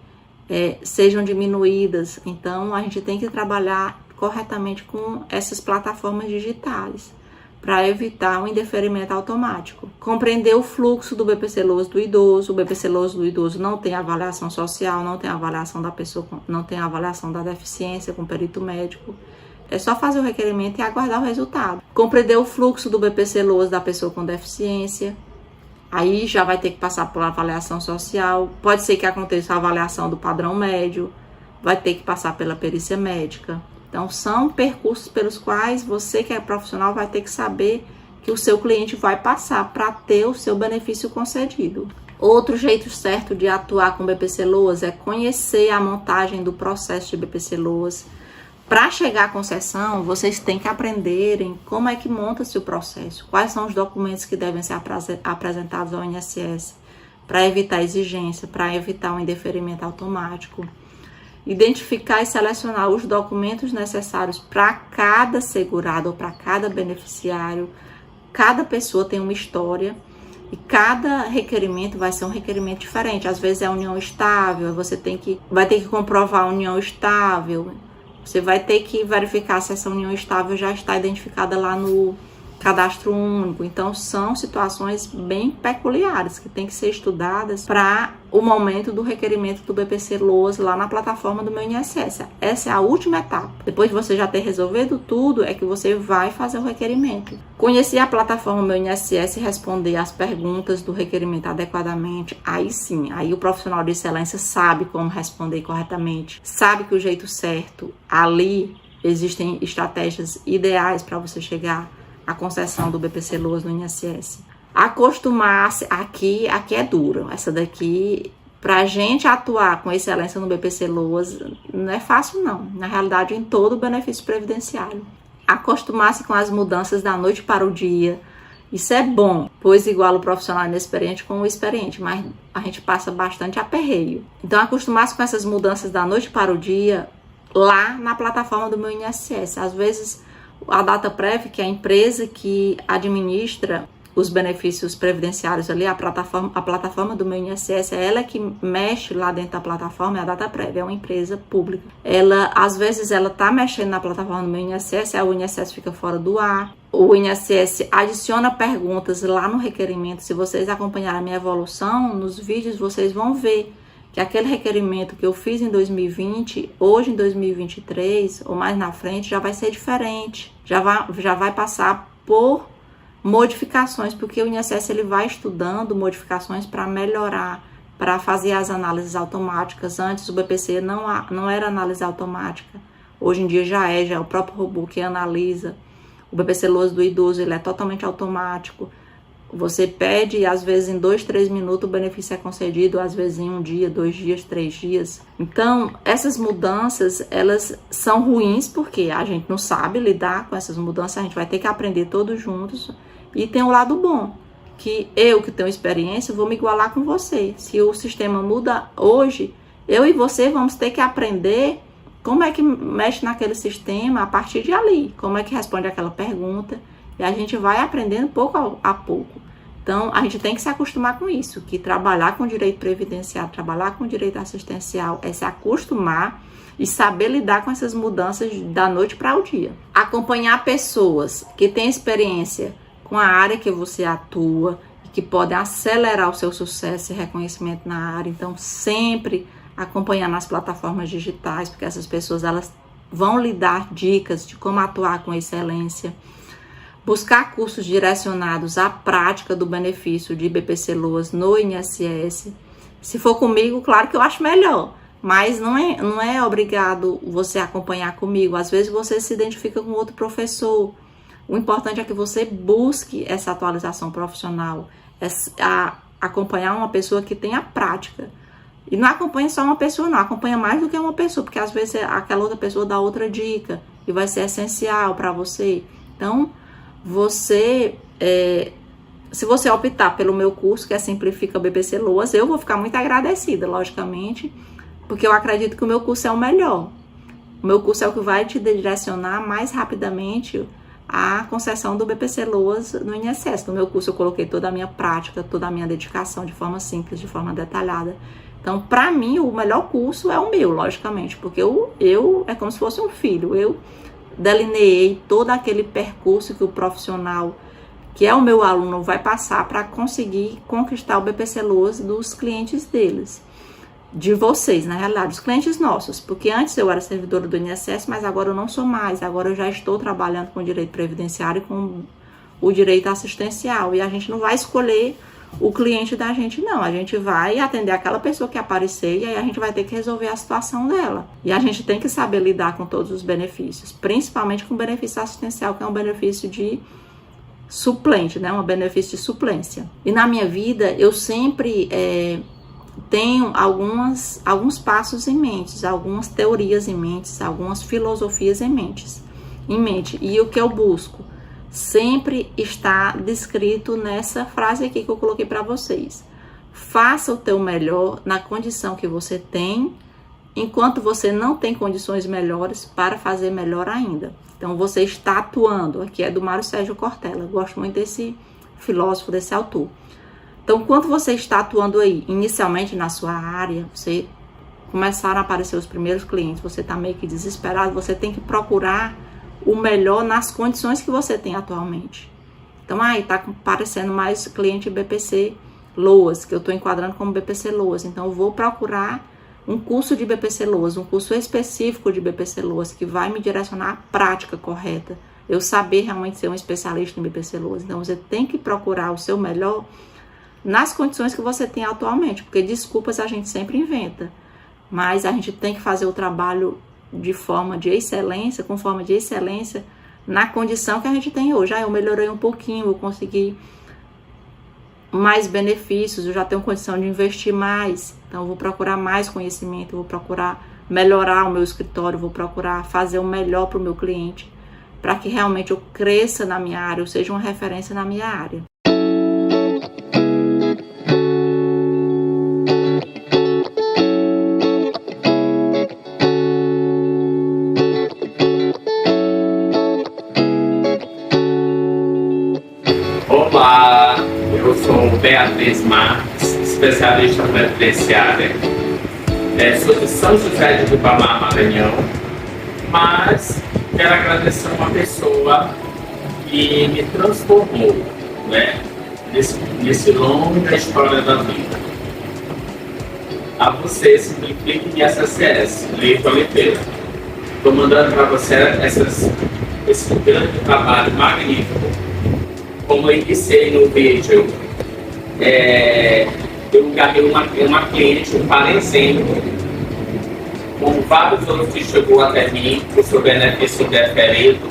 sejam diminuídas. Então, a gente tem que trabalhar corretamente com essas plataformas digitais para evitar um indeferimento automático. Compreender o fluxo do BPC-Loas do idoso. O BPC-Loas do idoso não tem avaliação social, não tem avaliação da pessoa, não tem avaliação da deficiência com perito médico. É só fazer o requerimento e aguardar o resultado. Compreender o fluxo do BPC-Loas da pessoa com deficiência. Aí já vai ter que passar por avaliação social. Pode ser que aconteça a avaliação do padrão médio. Vai ter que passar pela perícia médica. Então, são percursos pelos quais você, que é profissional, vai ter que saber que o seu cliente vai passar para ter o seu benefício concedido. Outro jeito certo de atuar com BPC-Loas é conhecer a montagem do processo de BPC-Loas. Para chegar à concessão, vocês têm que aprenderem como é que monta-se o processo, quais são os documentos que devem ser apresentados ao INSS, para evitar exigência, para evitar um indeferimento automático. Identificar e selecionar os documentos necessários para cada segurado ou para cada beneficiário. Cada pessoa tem uma história E cada requerimento vai ser um requerimento diferente. Às vezes é união estável, você vai ter que comprovar a união estável. Você vai ter que verificar se essa união estável já está identificada lá no cadastro único. Então, são situações bem peculiares que têm que ser estudadas para o momento do requerimento do BPC-Loas lá na plataforma do meu INSS. Essa é a última etapa. Depois de você já ter resolvido tudo, é que você vai fazer o requerimento. Conhecer a plataforma Meu INSS e responder as perguntas do requerimento adequadamente, aí sim, aí o profissional de excelência sabe como responder corretamente, sabe que o jeito certo, ali existem estratégias ideais para você chegar a concessão do BPC-Loas no INSS. Acostumar-se, aqui é duro. Essa daqui, pra gente atuar com excelência no BPC-Loas, não é fácil não. Na realidade, em todo o benefício previdenciário. Acostumar-se com as mudanças da noite para o dia. Isso é bom, pois iguala o profissional inexperiente com o experiente, mas a gente passa bastante aperreio. Então, acostumar-se com essas mudanças da noite para o dia lá na plataforma do meu INSS. Às vezes, a Dataprev, que é a empresa que administra os benefícios previdenciários ali, a plataforma do meu INSS, é ela que mexe lá dentro da plataforma, é a Dataprev, é uma empresa pública. Às vezes, ela tá mexendo na plataforma do meu INSS, aí o INSS fica fora do ar. O INSS adiciona perguntas lá no requerimento. Se vocês acompanharem a minha evolução, nos vídeos vocês vão ver que aquele requerimento que eu fiz em 2020, hoje em 2023, ou mais na frente, já vai ser diferente. Já vai passar por modificações, porque o INSS ele vai estudando modificações para melhorar, para fazer as análises automáticas. Antes o BPC não era análise automática. Hoje em dia já é o próprio robô que analisa. O BPC-Loas do idoso ele é totalmente automático. Você pede e às vezes em 2, 3 minutos o benefício é concedido, às vezes em 1 dia, 2 dias, 3 dias. Então, essas mudanças, elas são ruins porque a gente não sabe lidar com essas mudanças, a gente vai ter que aprender todos juntos. E tem o lado bom, que eu que tenho experiência, vou me igualar com você. Se o sistema muda hoje, eu e você vamos ter que aprender como é que mexe naquele sistema a partir de ali, como é que responde aquela pergunta. E a gente vai aprendendo pouco a pouco. Então, a gente tem que se acostumar com isso, que trabalhar com direito previdenciário, trabalhar com direito assistencial é se acostumar e saber lidar com essas mudanças da noite para o dia. Acompanhar pessoas que têm experiência com a área que você atua e que podem acelerar o seu sucesso e reconhecimento na área. Então, sempre acompanhar nas plataformas digitais, porque essas pessoas elas vão lhe dar dicas de como atuar com excelência. Buscar cursos direcionados à prática do benefício de BPC-Loas no INSS. Se for comigo, claro que eu acho melhor, mas não é obrigado você acompanhar comigo. Às vezes você se identifica com outro professor. O importante é que você busque essa atualização profissional, acompanhar uma pessoa que tenha prática. E não acompanha só uma pessoa, não, acompanha mais do que uma pessoa, porque às vezes aquela outra pessoa dá outra dica e vai ser essencial para você. Então, se você optar pelo meu curso, que é Simplifica BPC-Loas, eu vou ficar muito agradecida, logicamente, porque eu acredito que o meu curso é o melhor. O meu curso é o que vai te direcionar mais rapidamente à concessão do BPC-Loas no INSS. No meu curso eu coloquei toda a minha prática, toda a minha dedicação de forma simples, de forma detalhada. Então, para mim, o melhor curso é o meu, logicamente, porque eu é como se fosse um filho. Eu delineei todo aquele percurso que o profissional, que é o meu aluno, vai passar para conseguir conquistar o BPC-Loas dos clientes deles, de vocês, na realidade, os clientes nossos, porque antes eu era servidora do INSS, mas agora eu não sou mais, agora eu já estou trabalhando com o direito previdenciário e com o direito assistencial, e a gente não vai escolher o cliente da gente, não. A gente vai atender aquela pessoa que aparecer e aí a gente vai ter que resolver a situação dela. E a gente tem que saber lidar com todos os benefícios, principalmente com o benefício assistencial, que é um benefício de suplente, né? Um benefício de suplência. E na minha vida, eu sempre tenho alguns passos em mente, algumas teorias em mente, algumas filosofias em mente. E o que eu busco? Sempre está descrito nessa frase aqui que eu coloquei para vocês. Faça o teu melhor na condição que você tem, enquanto você não tem condições melhores para fazer melhor ainda. Então, você está atuando. Aqui é do Mário Sérgio Cortella. Eu gosto muito desse filósofo, desse autor. Então, quando você está atuando aí, inicialmente na sua área, você começaram a aparecer os primeiros clientes, você está meio que desesperado, você tem que procurar o melhor nas condições que você tem atualmente. Então, aí tá aparecendo mais cliente BPC Loas, que eu estou enquadrando como BPC Loas. Então, eu vou procurar um curso de BPC Loas, um curso específico de BPC Loas, que vai me direcionar à prática correta. Eu saber realmente ser um especialista em BPC Loas. Então, você tem que procurar o seu melhor nas condições que você tem atualmente, porque desculpas a gente sempre inventa, mas a gente tem que fazer o trabalho de forma de excelência, com forma de excelência, na condição que a gente tem hoje. Eu melhorei um pouquinho, eu consegui mais benefícios, eu já tenho condição de investir mais, então eu vou procurar mais conhecimento, eu vou procurar melhorar o meu escritório, eu vou procurar fazer o melhor para o meu cliente, para que realmente eu cresça na minha área, eu seja uma referência na minha área. Olá, eu sou Beatriz Marques, especialista previdenciária. Sou de São José de Ribamar, Maranhão, mas quero agradecer uma pessoa que me transformou, né, nesse longa história da vida. A você, Simplifique INSS, Lívia Oliveira. Estou mandando para você esse grande trabalho magnífico. Como eu iniciei no vídeo, eu encarreguei uma cliente, um exemplo, como vários outros que chegou até mim, por seu benefício deferido,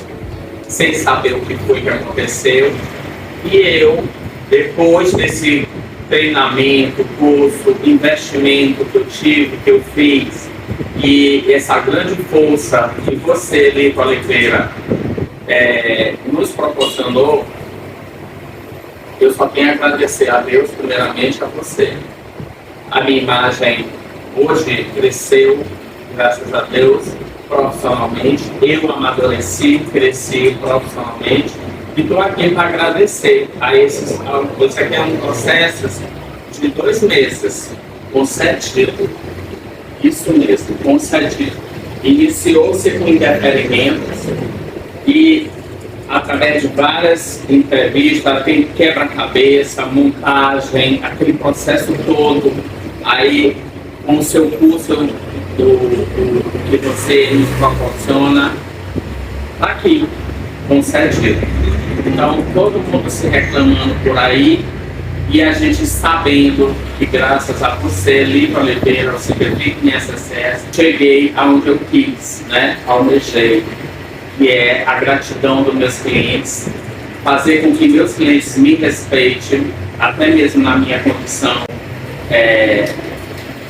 sem saber o que foi que aconteceu. E eu, depois desse treinamento, curso, investimento que eu tive, que eu fiz, e essa grande força que você, Lívia Oliveira, nos proporcionou, eu só tenho a agradecer a Deus, primeiramente a você. A minha imagem hoje cresceu, graças a Deus, profissionalmente. Eu amadureci, cresci profissionalmente. E estou aqui para agradecer a esses. Isso aqui é um processo de 2 meses, concedido. Isso mesmo, concedido. Iniciou-se com interferimentos e, através de várias entrevistas, tem quebra-cabeça, montagem, aquele processo todo. Aí, com o seu curso que você nos proporciona, está aqui, concedido. Então, todo mundo se reclamando por aí e a gente sabendo que, graças a você, Lívia Oliveira, o Simplifique INSS, cheguei aonde eu quis, né? Almejei, que é a gratidão dos meus clientes, fazer com que meus clientes me respeitem, até mesmo na minha condição,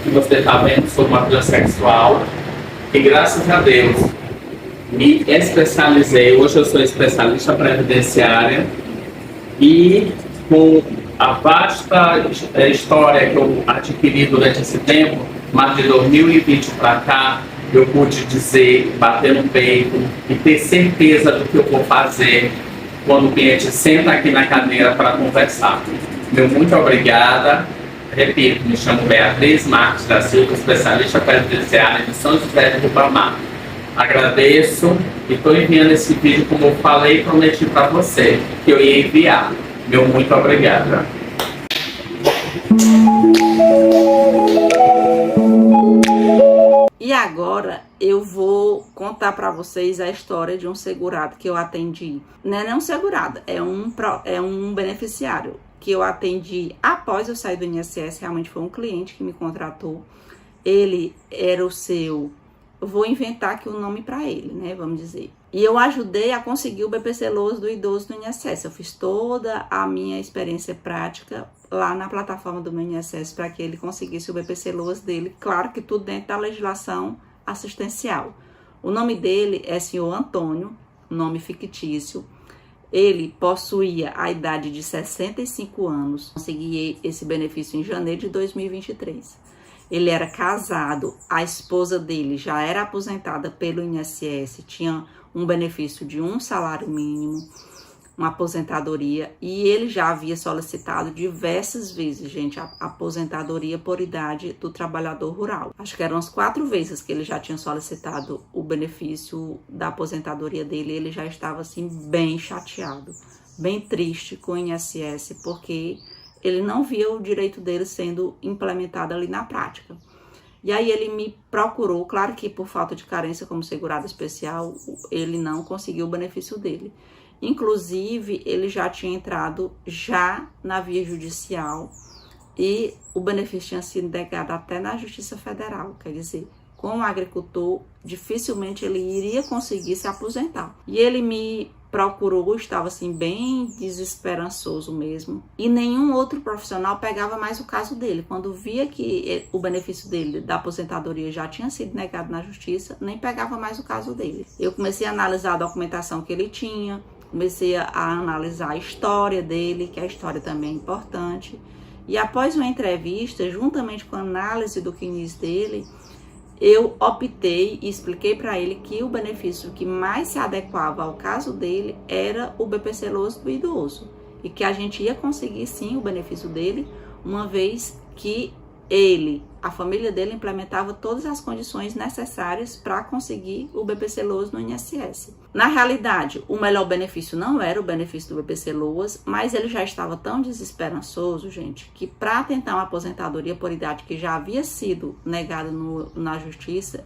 que você está vendo, sou uma transexual, e graças a Deus me especializei, hoje eu sou especialista previdenciária, e com a vasta história que eu adquiri durante esse tempo, mas de 2020 para cá, eu pude dizer, bater no peito e ter certeza do que eu vou fazer quando o cliente senta aqui na cadeira para conversar. Meu muito obrigada. Repito, me chamo Beatriz Marques da Silva, especialista previdenciária de São José de Ribamar. Agradeço e estou enviando esse vídeo, como eu falei e prometi para você, que eu ia enviar. Meu muito obrigada. E agora eu vou contar para vocês a história de um segurado que eu atendi. Não é um segurado, é um beneficiário que eu atendi após eu sair do INSS. Realmente foi um cliente que me contratou. Ele era o seu... Eu vou inventar aqui o nome para ele, né? Vamos dizer. E eu ajudei a conseguir o BPC Loas do idoso do INSS. Eu fiz toda a minha experiência prática lá na plataforma do meu INSS para que ele conseguisse o BPC Loas dele. Claro que tudo dentro da legislação assistencial. O nome dele é senhor Antônio, nome fictício. Ele possuía a idade de 65 anos. Consegui esse benefício em janeiro de 2023. Ele era casado, a esposa dele já era aposentada pelo INSS, tinha um benefício de 1 salário mínimo. uma aposentadoria e ele já havia solicitado diversas vezes, gente, a aposentadoria por idade do trabalhador rural. Acho que eram as 4 vezes que ele já tinha solicitado o benefício da aposentadoria dele. Ele já estava assim bem chateado, bem triste com o INSS, porque ele não via o direito dele sendo implementado ali na prática. E aí ele me procurou, claro que por falta de carência como segurado especial, ele não conseguiu o benefício dele. Inclusive, ele já tinha entrado na via judicial e o benefício tinha sido negado até na Justiça Federal. Quer dizer, como agricultor, dificilmente ele iria conseguir se aposentar. E ele me procurou, estava assim bem desesperançoso mesmo. E nenhum outro profissional pegava mais o caso dele. Quando via que o benefício dele da aposentadoria já tinha sido negado na Justiça, nem pegava mais o caso dele. Eu comecei a analisar a documentação que ele tinha, comecei a analisar a história dele, que a história também é importante. E após uma entrevista, juntamente com a análise do CNIS dele, eu optei e expliquei para ele que o benefício que mais se adequava ao caso dele era o BPC-Loas do idoso. E que a gente ia conseguir sim o benefício dele, uma vez que a família dele implementava todas as condições necessárias para conseguir o BPC-Loas no INSS. Na realidade, o melhor benefício não era o benefício do BPC-Loas, mas ele já estava tão desesperançoso, gente, que para tentar uma aposentadoria por idade que já havia sido negada na justiça,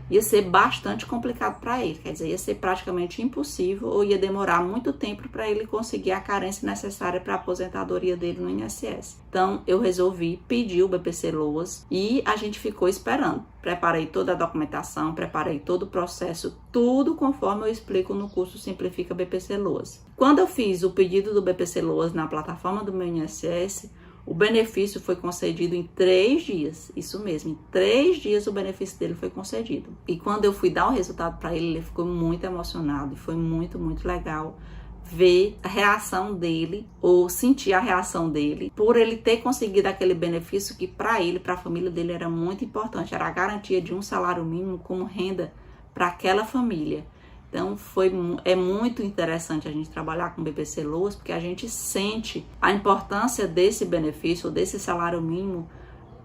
ia ser bastante complicado para ele, quer dizer, ia ser praticamente impossível ou ia demorar muito tempo para ele conseguir a carência necessária para a aposentadoria dele no INSS. Então, eu resolvi pedir o BPC-Loas e a gente ficou esperando. Preparei toda a documentação, preparei todo o processo, tudo conforme eu explico no curso Simplifica BPC-Loas. Quando eu fiz o pedido do BPC-Loas na plataforma do meu INSS, o benefício foi concedido em 3 dias, isso mesmo, em 3 dias o benefício dele foi concedido. E quando eu fui dar o resultado para ele, ele ficou muito emocionado e foi muito, muito legal ver a reação dele, ou sentir a reação dele, por ele ter conseguido aquele benefício que para ele, para a família dele era muito importante, era a garantia de um salário mínimo como renda para aquela família. Então, é muito interessante a gente trabalhar com BPC-Loas, porque a gente sente a importância desse benefício, ou desse salário mínimo,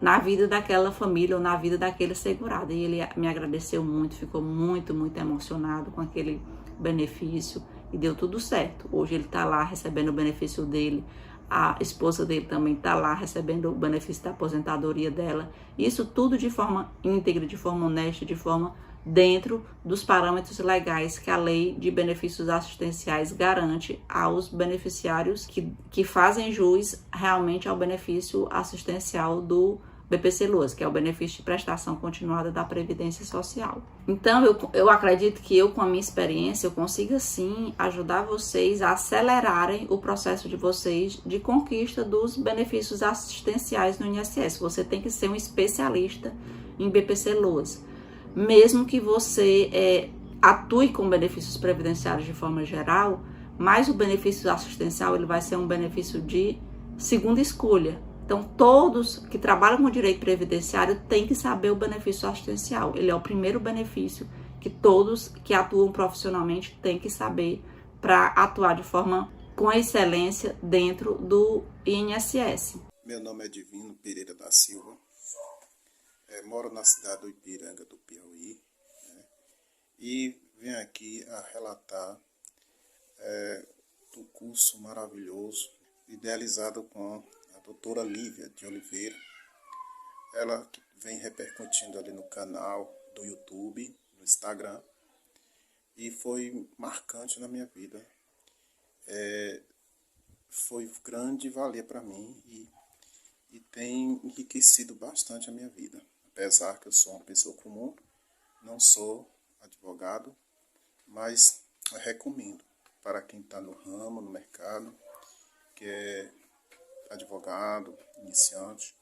na vida daquela família ou na vida daquele segurado. E ele me agradeceu muito, ficou muito, muito emocionado com aquele benefício e deu tudo certo. Hoje ele está lá recebendo o benefício dele, a esposa dele também está lá recebendo o benefício da aposentadoria dela. Isso tudo de forma íntegra, de forma honesta, de forma dentro dos parâmetros legais que a Lei de Benefícios Assistenciais garante aos beneficiários que fazem jus realmente ao benefício assistencial do BPC-Loas, que é o benefício de prestação continuada da Previdência Social. Então, eu acredito que eu, com a minha experiência, eu consiga sim ajudar vocês a acelerarem o processo de vocês de conquista dos benefícios assistenciais no INSS. Você tem que ser um especialista em BPC-Loas. Mesmo que você atue com benefícios previdenciários de forma geral, mas o benefício assistencial ele vai ser um benefício de segunda escolha. Então, todos que trabalham com direito previdenciário têm que saber o benefício assistencial. Ele é o primeiro benefício que todos que atuam profissionalmente têm que saber para atuar de forma com excelência dentro do INSS. Meu nome é Divino Pereira da Silva. Moro na cidade do Ipiranga, do Piauí, né? E venho aqui a relatar do curso maravilhoso, idealizado com a doutora Lívia de Oliveira. Ela vem repercutindo ali no canal do YouTube, no Instagram, e foi marcante na minha vida. Foi grande valer para mim e tem enriquecido bastante a minha vida. Apesar que eu sou uma pessoa comum, não sou advogado, mas eu recomendo para quem está no ramo, no mercado, que é advogado, iniciante,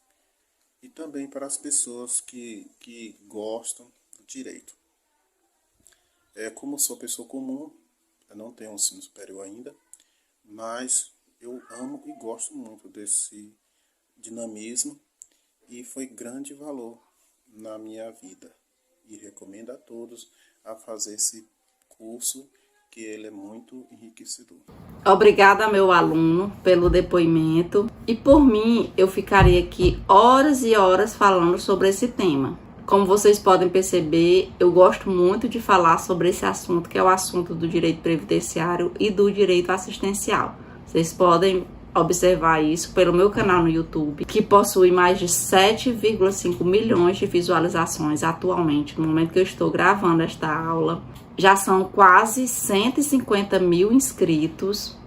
e também para as pessoas que gostam do direito. Como sou pessoa comum, eu não tenho um ensino superior ainda, mas eu amo e gosto muito desse dinamismo e foi grande valor na minha vida. E recomendo a todos a fazer esse curso que ele é muito enriquecedor. Obrigada, meu aluno, pelo depoimento. E por mim, eu ficaria aqui horas e horas falando sobre esse tema. Como vocês podem perceber, eu gosto muito de falar sobre esse assunto, que é o assunto do direito previdenciário e do direito assistencial. Vocês podem observar isso pelo meu canal no YouTube, que possui mais de 7,5 milhões de visualizações atualmente, no momento que eu estou gravando esta aula. Já são quase 150 mil inscritos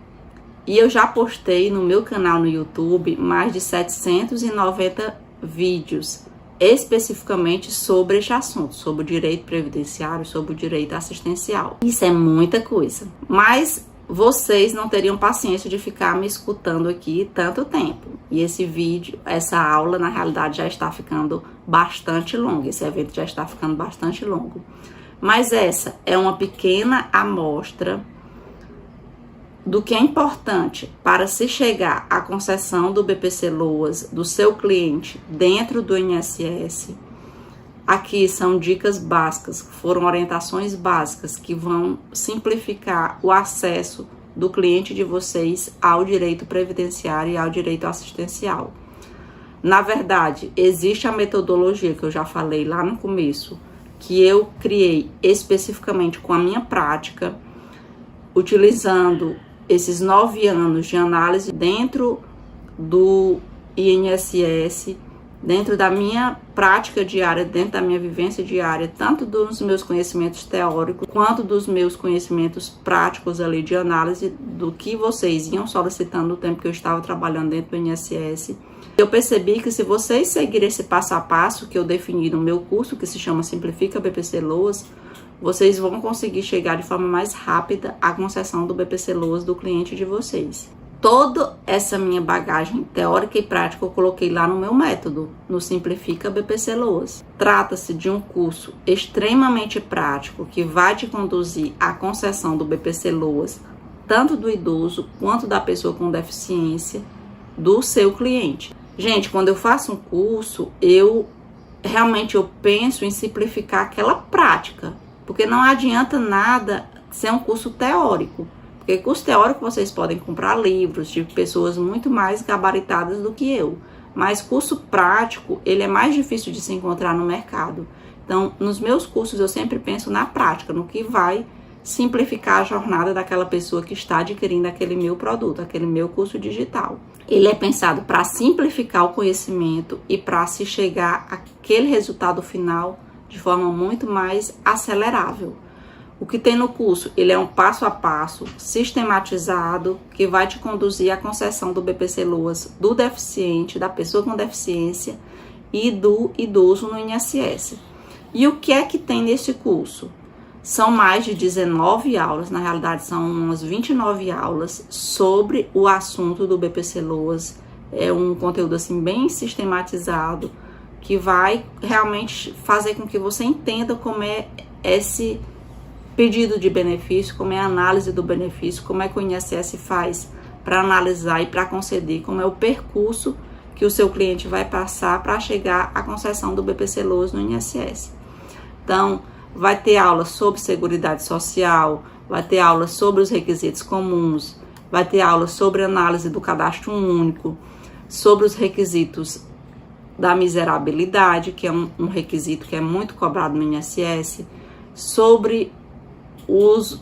e eu já postei no meu canal no YouTube mais de 790 vídeos especificamente sobre este assunto, sobre o direito previdenciário, sobre o direito assistencial. Isso é muita coisa, mas vocês não teriam paciência de ficar me escutando aqui tanto tempo. E esse vídeo, essa aula, na realidade, já está ficando bastante longa. Esse evento já está ficando bastante longo. Mas essa é uma pequena amostra do que é importante para se chegar à concessão do BPC-Loas do seu cliente dentro do INSS. Aqui são dicas básicas, foram orientações básicas que vão simplificar o acesso do cliente de vocês ao direito previdenciário e ao direito assistencial. Na verdade, existe a metodologia que eu já falei lá no começo, que eu criei especificamente com a minha prática, utilizando esses 9 anos de análise dentro do INSS, dentro da minha prática diária, dentro da minha vivência diária, tanto dos meus conhecimentos teóricos, quanto dos meus conhecimentos práticos ali de análise do que vocês iam solicitando no tempo que eu estava trabalhando dentro do INSS. Eu percebi que se vocês seguirem esse passo a passo que eu defini no meu curso, que se chama Simplifica BPC-Loas, vocês vão conseguir chegar de forma mais rápida à concessão do BPC-Loas do cliente de vocês. Toda essa minha bagagem teórica e prática eu coloquei lá no meu método, no Simplifica BPC-Loas. Trata-se de um curso extremamente prático que vai te conduzir à concessão do BPC-Loas, tanto do idoso quanto da pessoa com deficiência, do seu cliente. Gente, quando eu faço um curso, eu penso em simplificar aquela prática, porque não adianta nada ser um curso teórico. Porque curso teórico vocês podem comprar livros de pessoas muito mais gabaritadas do que eu. Mas curso prático, ele é mais difícil de se encontrar no mercado. Então, nos meus cursos eu sempre penso na prática, no que vai simplificar a jornada daquela pessoa que está adquirindo aquele meu produto, aquele meu curso digital. Ele é pensado para simplificar o conhecimento e para se chegar àquele resultado final de forma muito mais acelerável. O que tem no curso, ele é um passo a passo, sistematizado, que vai te conduzir à concessão do BPC-Loas do deficiente, da pessoa com deficiência e do idoso no INSS. E o que é que tem nesse curso? São mais de 19 aulas, na realidade são umas 29 aulas sobre o assunto do BPC-Loas. É um conteúdo assim bem sistematizado, que vai realmente fazer com que você entenda como é esse pedido de benefício, como é a análise do benefício, como é que o INSS faz para analisar e para conceder, como é o percurso que o seu cliente vai passar para chegar à concessão do BPC-Loas no INSS. Então, vai ter aula sobre Seguridade Social, vai ter aula sobre os requisitos comuns, vai ter aula sobre análise do cadastro único, sobre os requisitos da miserabilidade, que é um requisito que é muito cobrado no INSS, sobre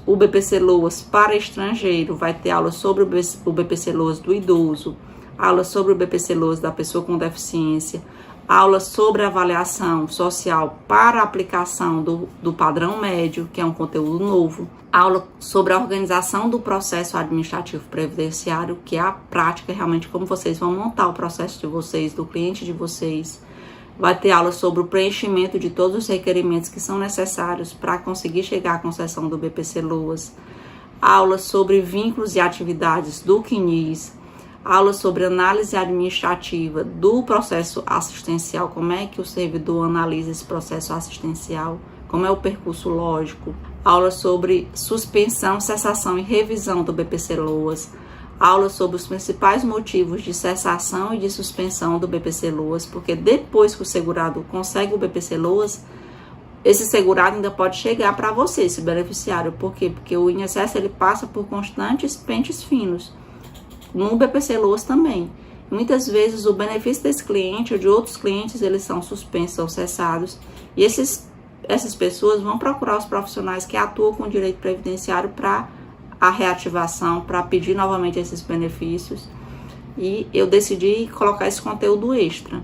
o BPC-Loas para estrangeiro, vai ter aula sobre o BPC-Loas do idoso, aula sobre o BPC-Loas da pessoa com deficiência, aula sobre avaliação social para a aplicação do padrão médio, que é um conteúdo novo, aula sobre a organização do processo administrativo previdenciário, que é a prática realmente como vocês vão montar o processo de vocês, do cliente de vocês. Vai ter aula sobre o preenchimento de todos os requerimentos que são necessários para conseguir chegar à concessão do BPC-Loas. Aula sobre vínculos e atividades do CNIS. Aula sobre análise administrativa do processo assistencial, como é que o servidor analisa esse processo assistencial, como é o percurso lógico. Aula sobre suspensão, cessação e revisão do BPC-Loas. Aula sobre os principais motivos de cessação e de suspensão do BPC-Loas, porque depois que o segurado consegue o BPC-Loas, esse segurado ainda pode chegar para você, esse beneficiário. Por quê? Porque o INSS ele passa por constantes pentes finos. No BPC Loas também. Muitas vezes o benefício desse cliente ou de outros clientes, eles são suspensos, são cessados. E essas pessoas vão procurar os profissionais que atuam com o direito previdenciário para a reativação, para pedir novamente esses benefícios. E eu decidi colocar esse conteúdo extra.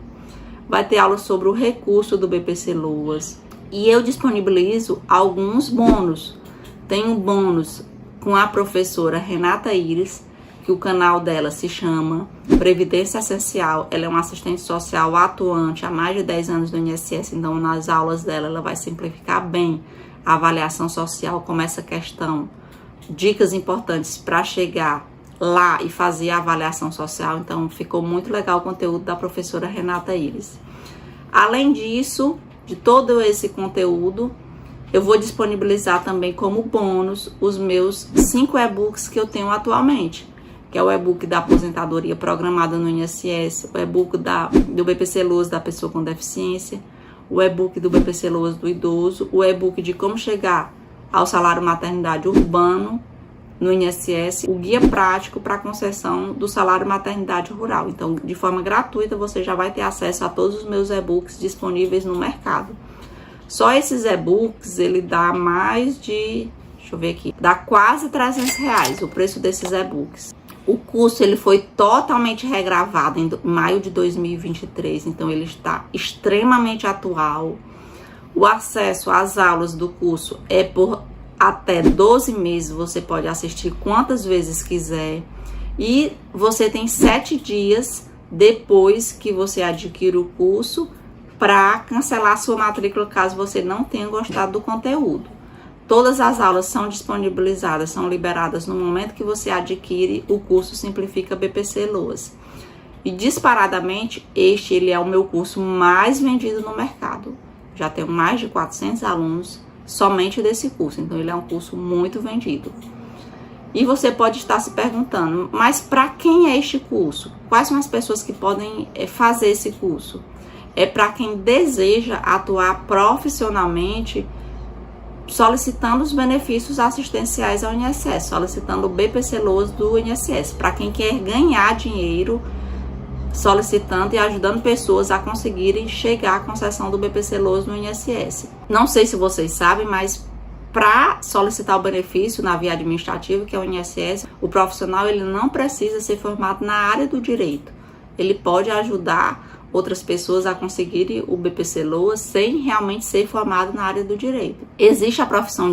Vai ter aula sobre o recurso do BPC Loas. E eu disponibilizo alguns bônus. Tem um bônus com a professora Renata Iris, que o canal dela se chama Previdência Essencial. Ela é uma assistente social atuante há mais de 10 anos no INSS, então nas aulas dela ela vai simplificar bem a avaliação social, como essa questão, dicas importantes para chegar lá e fazer a avaliação social. Então ficou muito legal o conteúdo da professora Renata Iris. Além disso, de todo esse conteúdo, eu vou disponibilizar também como bônus os meus 5 e-books que eu tenho atualmente, que é o e-book da aposentadoria programada no INSS, o e-book do BPC Loas da pessoa com deficiência, o e-book do BPC Loas do idoso, o e-book de como chegar ao salário maternidade urbano no INSS, o guia prático para a concessão do salário maternidade rural. Então, de forma gratuita, você já vai ter acesso a todos os meus e-books disponíveis no mercado. Só esses e-books, ele dá mais de, deixa eu ver aqui, dá quase R$300 o preço desses e-books. O curso ele foi totalmente regravado em maio de 2023, então ele está extremamente atual. O acesso às aulas do curso é por até 12 meses, você pode assistir quantas vezes quiser. E você tem 7 dias depois que você adquire o curso para cancelar sua matrícula caso você não tenha gostado do conteúdo. Todas as aulas são disponibilizadas, são liberadas no momento que você adquire o curso Simplifica BPC Loas. E disparadamente, ele é o meu curso mais vendido no mercado. Já tenho mais de 400 alunos somente desse curso, então ele é um curso muito vendido. E você pode estar se perguntando, mas para quem é este curso? Quais são as pessoas que podem fazer esse curso? É para quem deseja atuar profissionalmente, solicitando os benefícios assistenciais ao INSS, solicitando o BPC Loas do INSS, para quem quer ganhar dinheiro solicitando e ajudando pessoas a conseguirem chegar à concessão do BPC Loas no INSS. Não sei se vocês sabem, mas para solicitar o benefício na via administrativa, que é o INSS, o profissional ele não precisa ser formado na área do direito. Ele pode ajudar outras pessoas a conseguirem o BPC Loas sem realmente ser formado na área do direito. Existe a profissão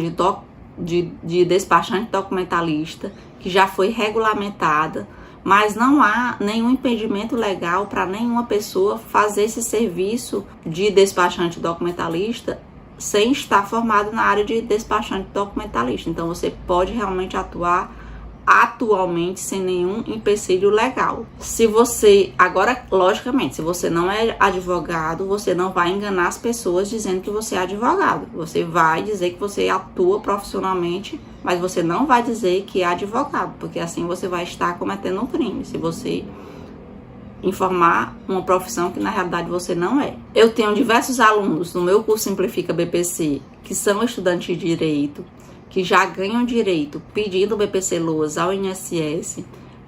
de despachante documentalista, que já foi regulamentada, mas não há nenhum impedimento legal para nenhuma pessoa fazer esse serviço de despachante documentalista sem estar formado na área de despachante documentalista. Então você pode realmente atuar atualmente sem nenhum empecilho legal. Se você, agora, logicamente, se você não é advogado, você não vai enganar as pessoas dizendo que você é advogado. Você vai dizer que você atua profissionalmente, mas você não vai dizer que é advogado, porque assim você vai estar cometendo um crime, se você informar uma profissão que na realidade você não é. Eu tenho diversos alunos no meu curso Simplifica BPC que são estudantes de direito, que já ganham direito pedindo BPC Loas ao INSS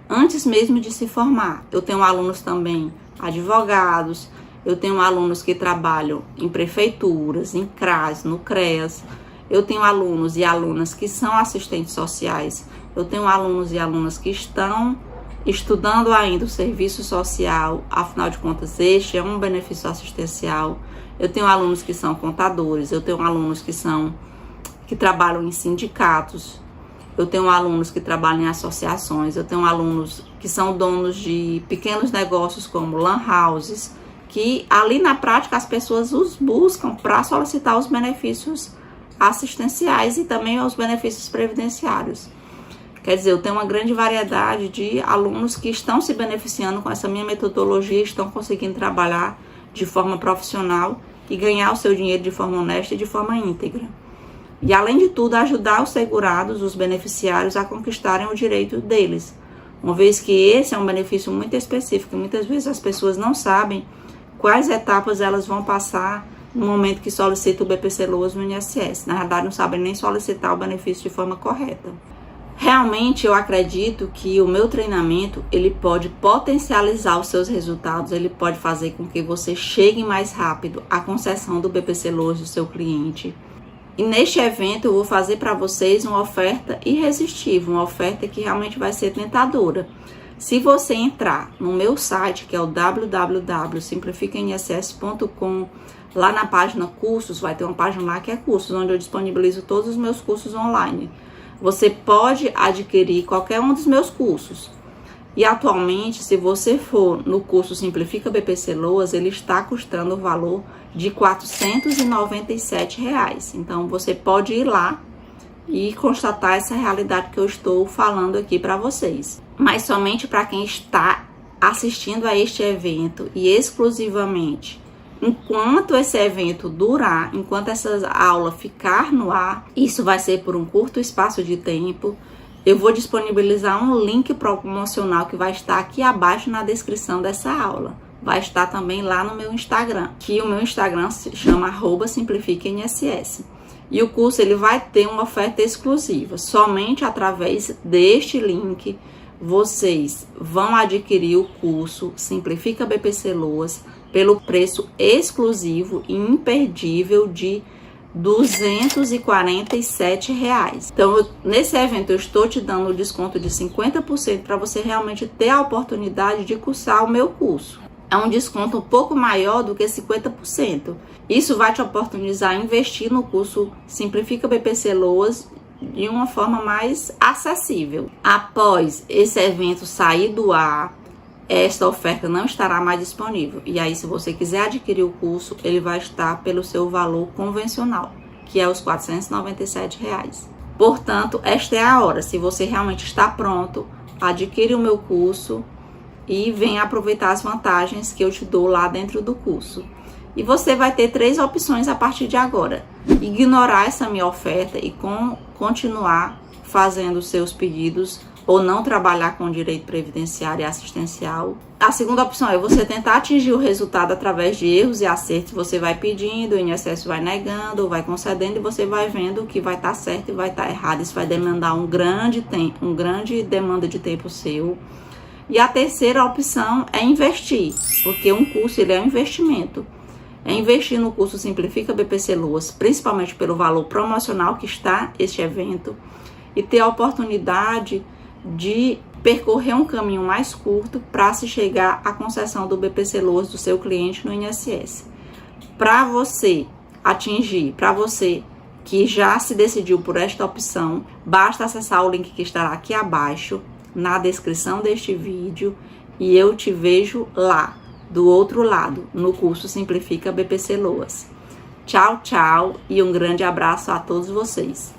antes mesmo de se formar. Eu tenho alunos também advogados, eu tenho alunos que trabalham em prefeituras, em CRAS, no CREAS, eu tenho alunos e alunas que são assistentes sociais, eu tenho alunos e alunas que estão estudando ainda o serviço social, afinal de contas este é um benefício assistencial. Eu tenho alunos que são contadores, eu tenho alunos que trabalham em sindicatos, eu tenho alunos que trabalham em associações, eu tenho alunos que são donos de pequenos negócios como lan houses, que ali na prática as pessoas os buscam para solicitar os benefícios assistenciais e também os benefícios previdenciários. Quer dizer, eu tenho uma grande variedade de alunos que estão se beneficiando com essa minha metodologia, estão conseguindo trabalhar de forma profissional e ganhar o seu dinheiro de forma honesta e de forma íntegra. E, além de tudo, ajudar os segurados, os beneficiários, a conquistarem o direito deles. Uma vez que esse é um benefício muito específico, e muitas vezes as pessoas não sabem quais etapas elas vão passar no momento que solicita o BPC Loas no INSS. Na verdade, não sabem nem solicitar o benefício de forma correta. Realmente, eu acredito que o meu treinamento, ele pode potencializar os seus resultados, ele pode fazer com que você chegue mais rápido à concessão do BPC Loas do seu cliente. E neste evento eu vou fazer para vocês uma oferta irresistível, uma oferta que realmente vai ser tentadora. Se você entrar no meu site, que é o www.simplificainss.com, lá na página cursos, vai ter uma página lá que é cursos, onde eu disponibilizo todos os meus cursos online. Você pode adquirir qualquer um dos meus cursos. E atualmente, se você for no curso Simplifica BPC Loas, ele está custando o valor de R$ 497. Então, você pode ir lá e constatar essa realidade que eu estou falando aqui para vocês. Mas somente para quem está assistindo a este evento e exclusivamente enquanto esse evento durar, enquanto essa aula ficar no ar, isso vai ser por um curto espaço de tempo. Eu vou disponibilizar um link promocional que vai estar aqui abaixo na descrição dessa aula. Vai estar também lá no meu Instagram, que o meu Instagram se chama @simplificainss. E o curso ele vai ter uma oferta exclusiva. Somente através deste link vocês vão adquirir o curso Simplifica BPC Loas pelo preço exclusivo e imperdível de R$ 247. Então, nesse evento eu estou te dando um desconto de 50% para você realmente ter a oportunidade de cursar o meu curso. É um desconto um pouco maior do que 50%. Isso vai te oportunizar a investir no curso Simplifica BPC Loas de uma forma mais acessível. Após esse evento sair do ar, esta oferta não estará mais disponível. E aí, se você quiser adquirir o curso, ele vai estar pelo seu valor convencional, que é os R$ 497. Portanto, esta é a hora. Se você realmente está pronto, adquire o meu curso e venha aproveitar as vantagens que eu te dou lá dentro do curso. E você vai ter 3 opções a partir de agora: ignorar essa minha oferta e continuar fazendo os seus pedidos ou não trabalhar com direito previdenciário e assistencial. A segunda opção é você tentar atingir o resultado através de erros e acertos. Você vai pedindo, o INSS vai negando, vai concedendo e você vai vendo o que vai estar certo e vai estar errado. Isso vai demandar um grande demanda de tempo seu. E a terceira opção é investir, porque um curso ele é um investimento. É investir no curso Simplifica BPC Loas, principalmente pelo valor promocional que está este evento, e ter a oportunidade de percorrer um caminho mais curto para se chegar à concessão do BPC Loas do seu cliente no INSS. Para você atingir, para você que já se decidiu por esta opção, basta acessar o link que estará aqui abaixo na descrição deste vídeo e eu te vejo lá, do outro lado, no curso Simplifica BPC Loas. Tchau, tchau e um grande abraço a todos vocês.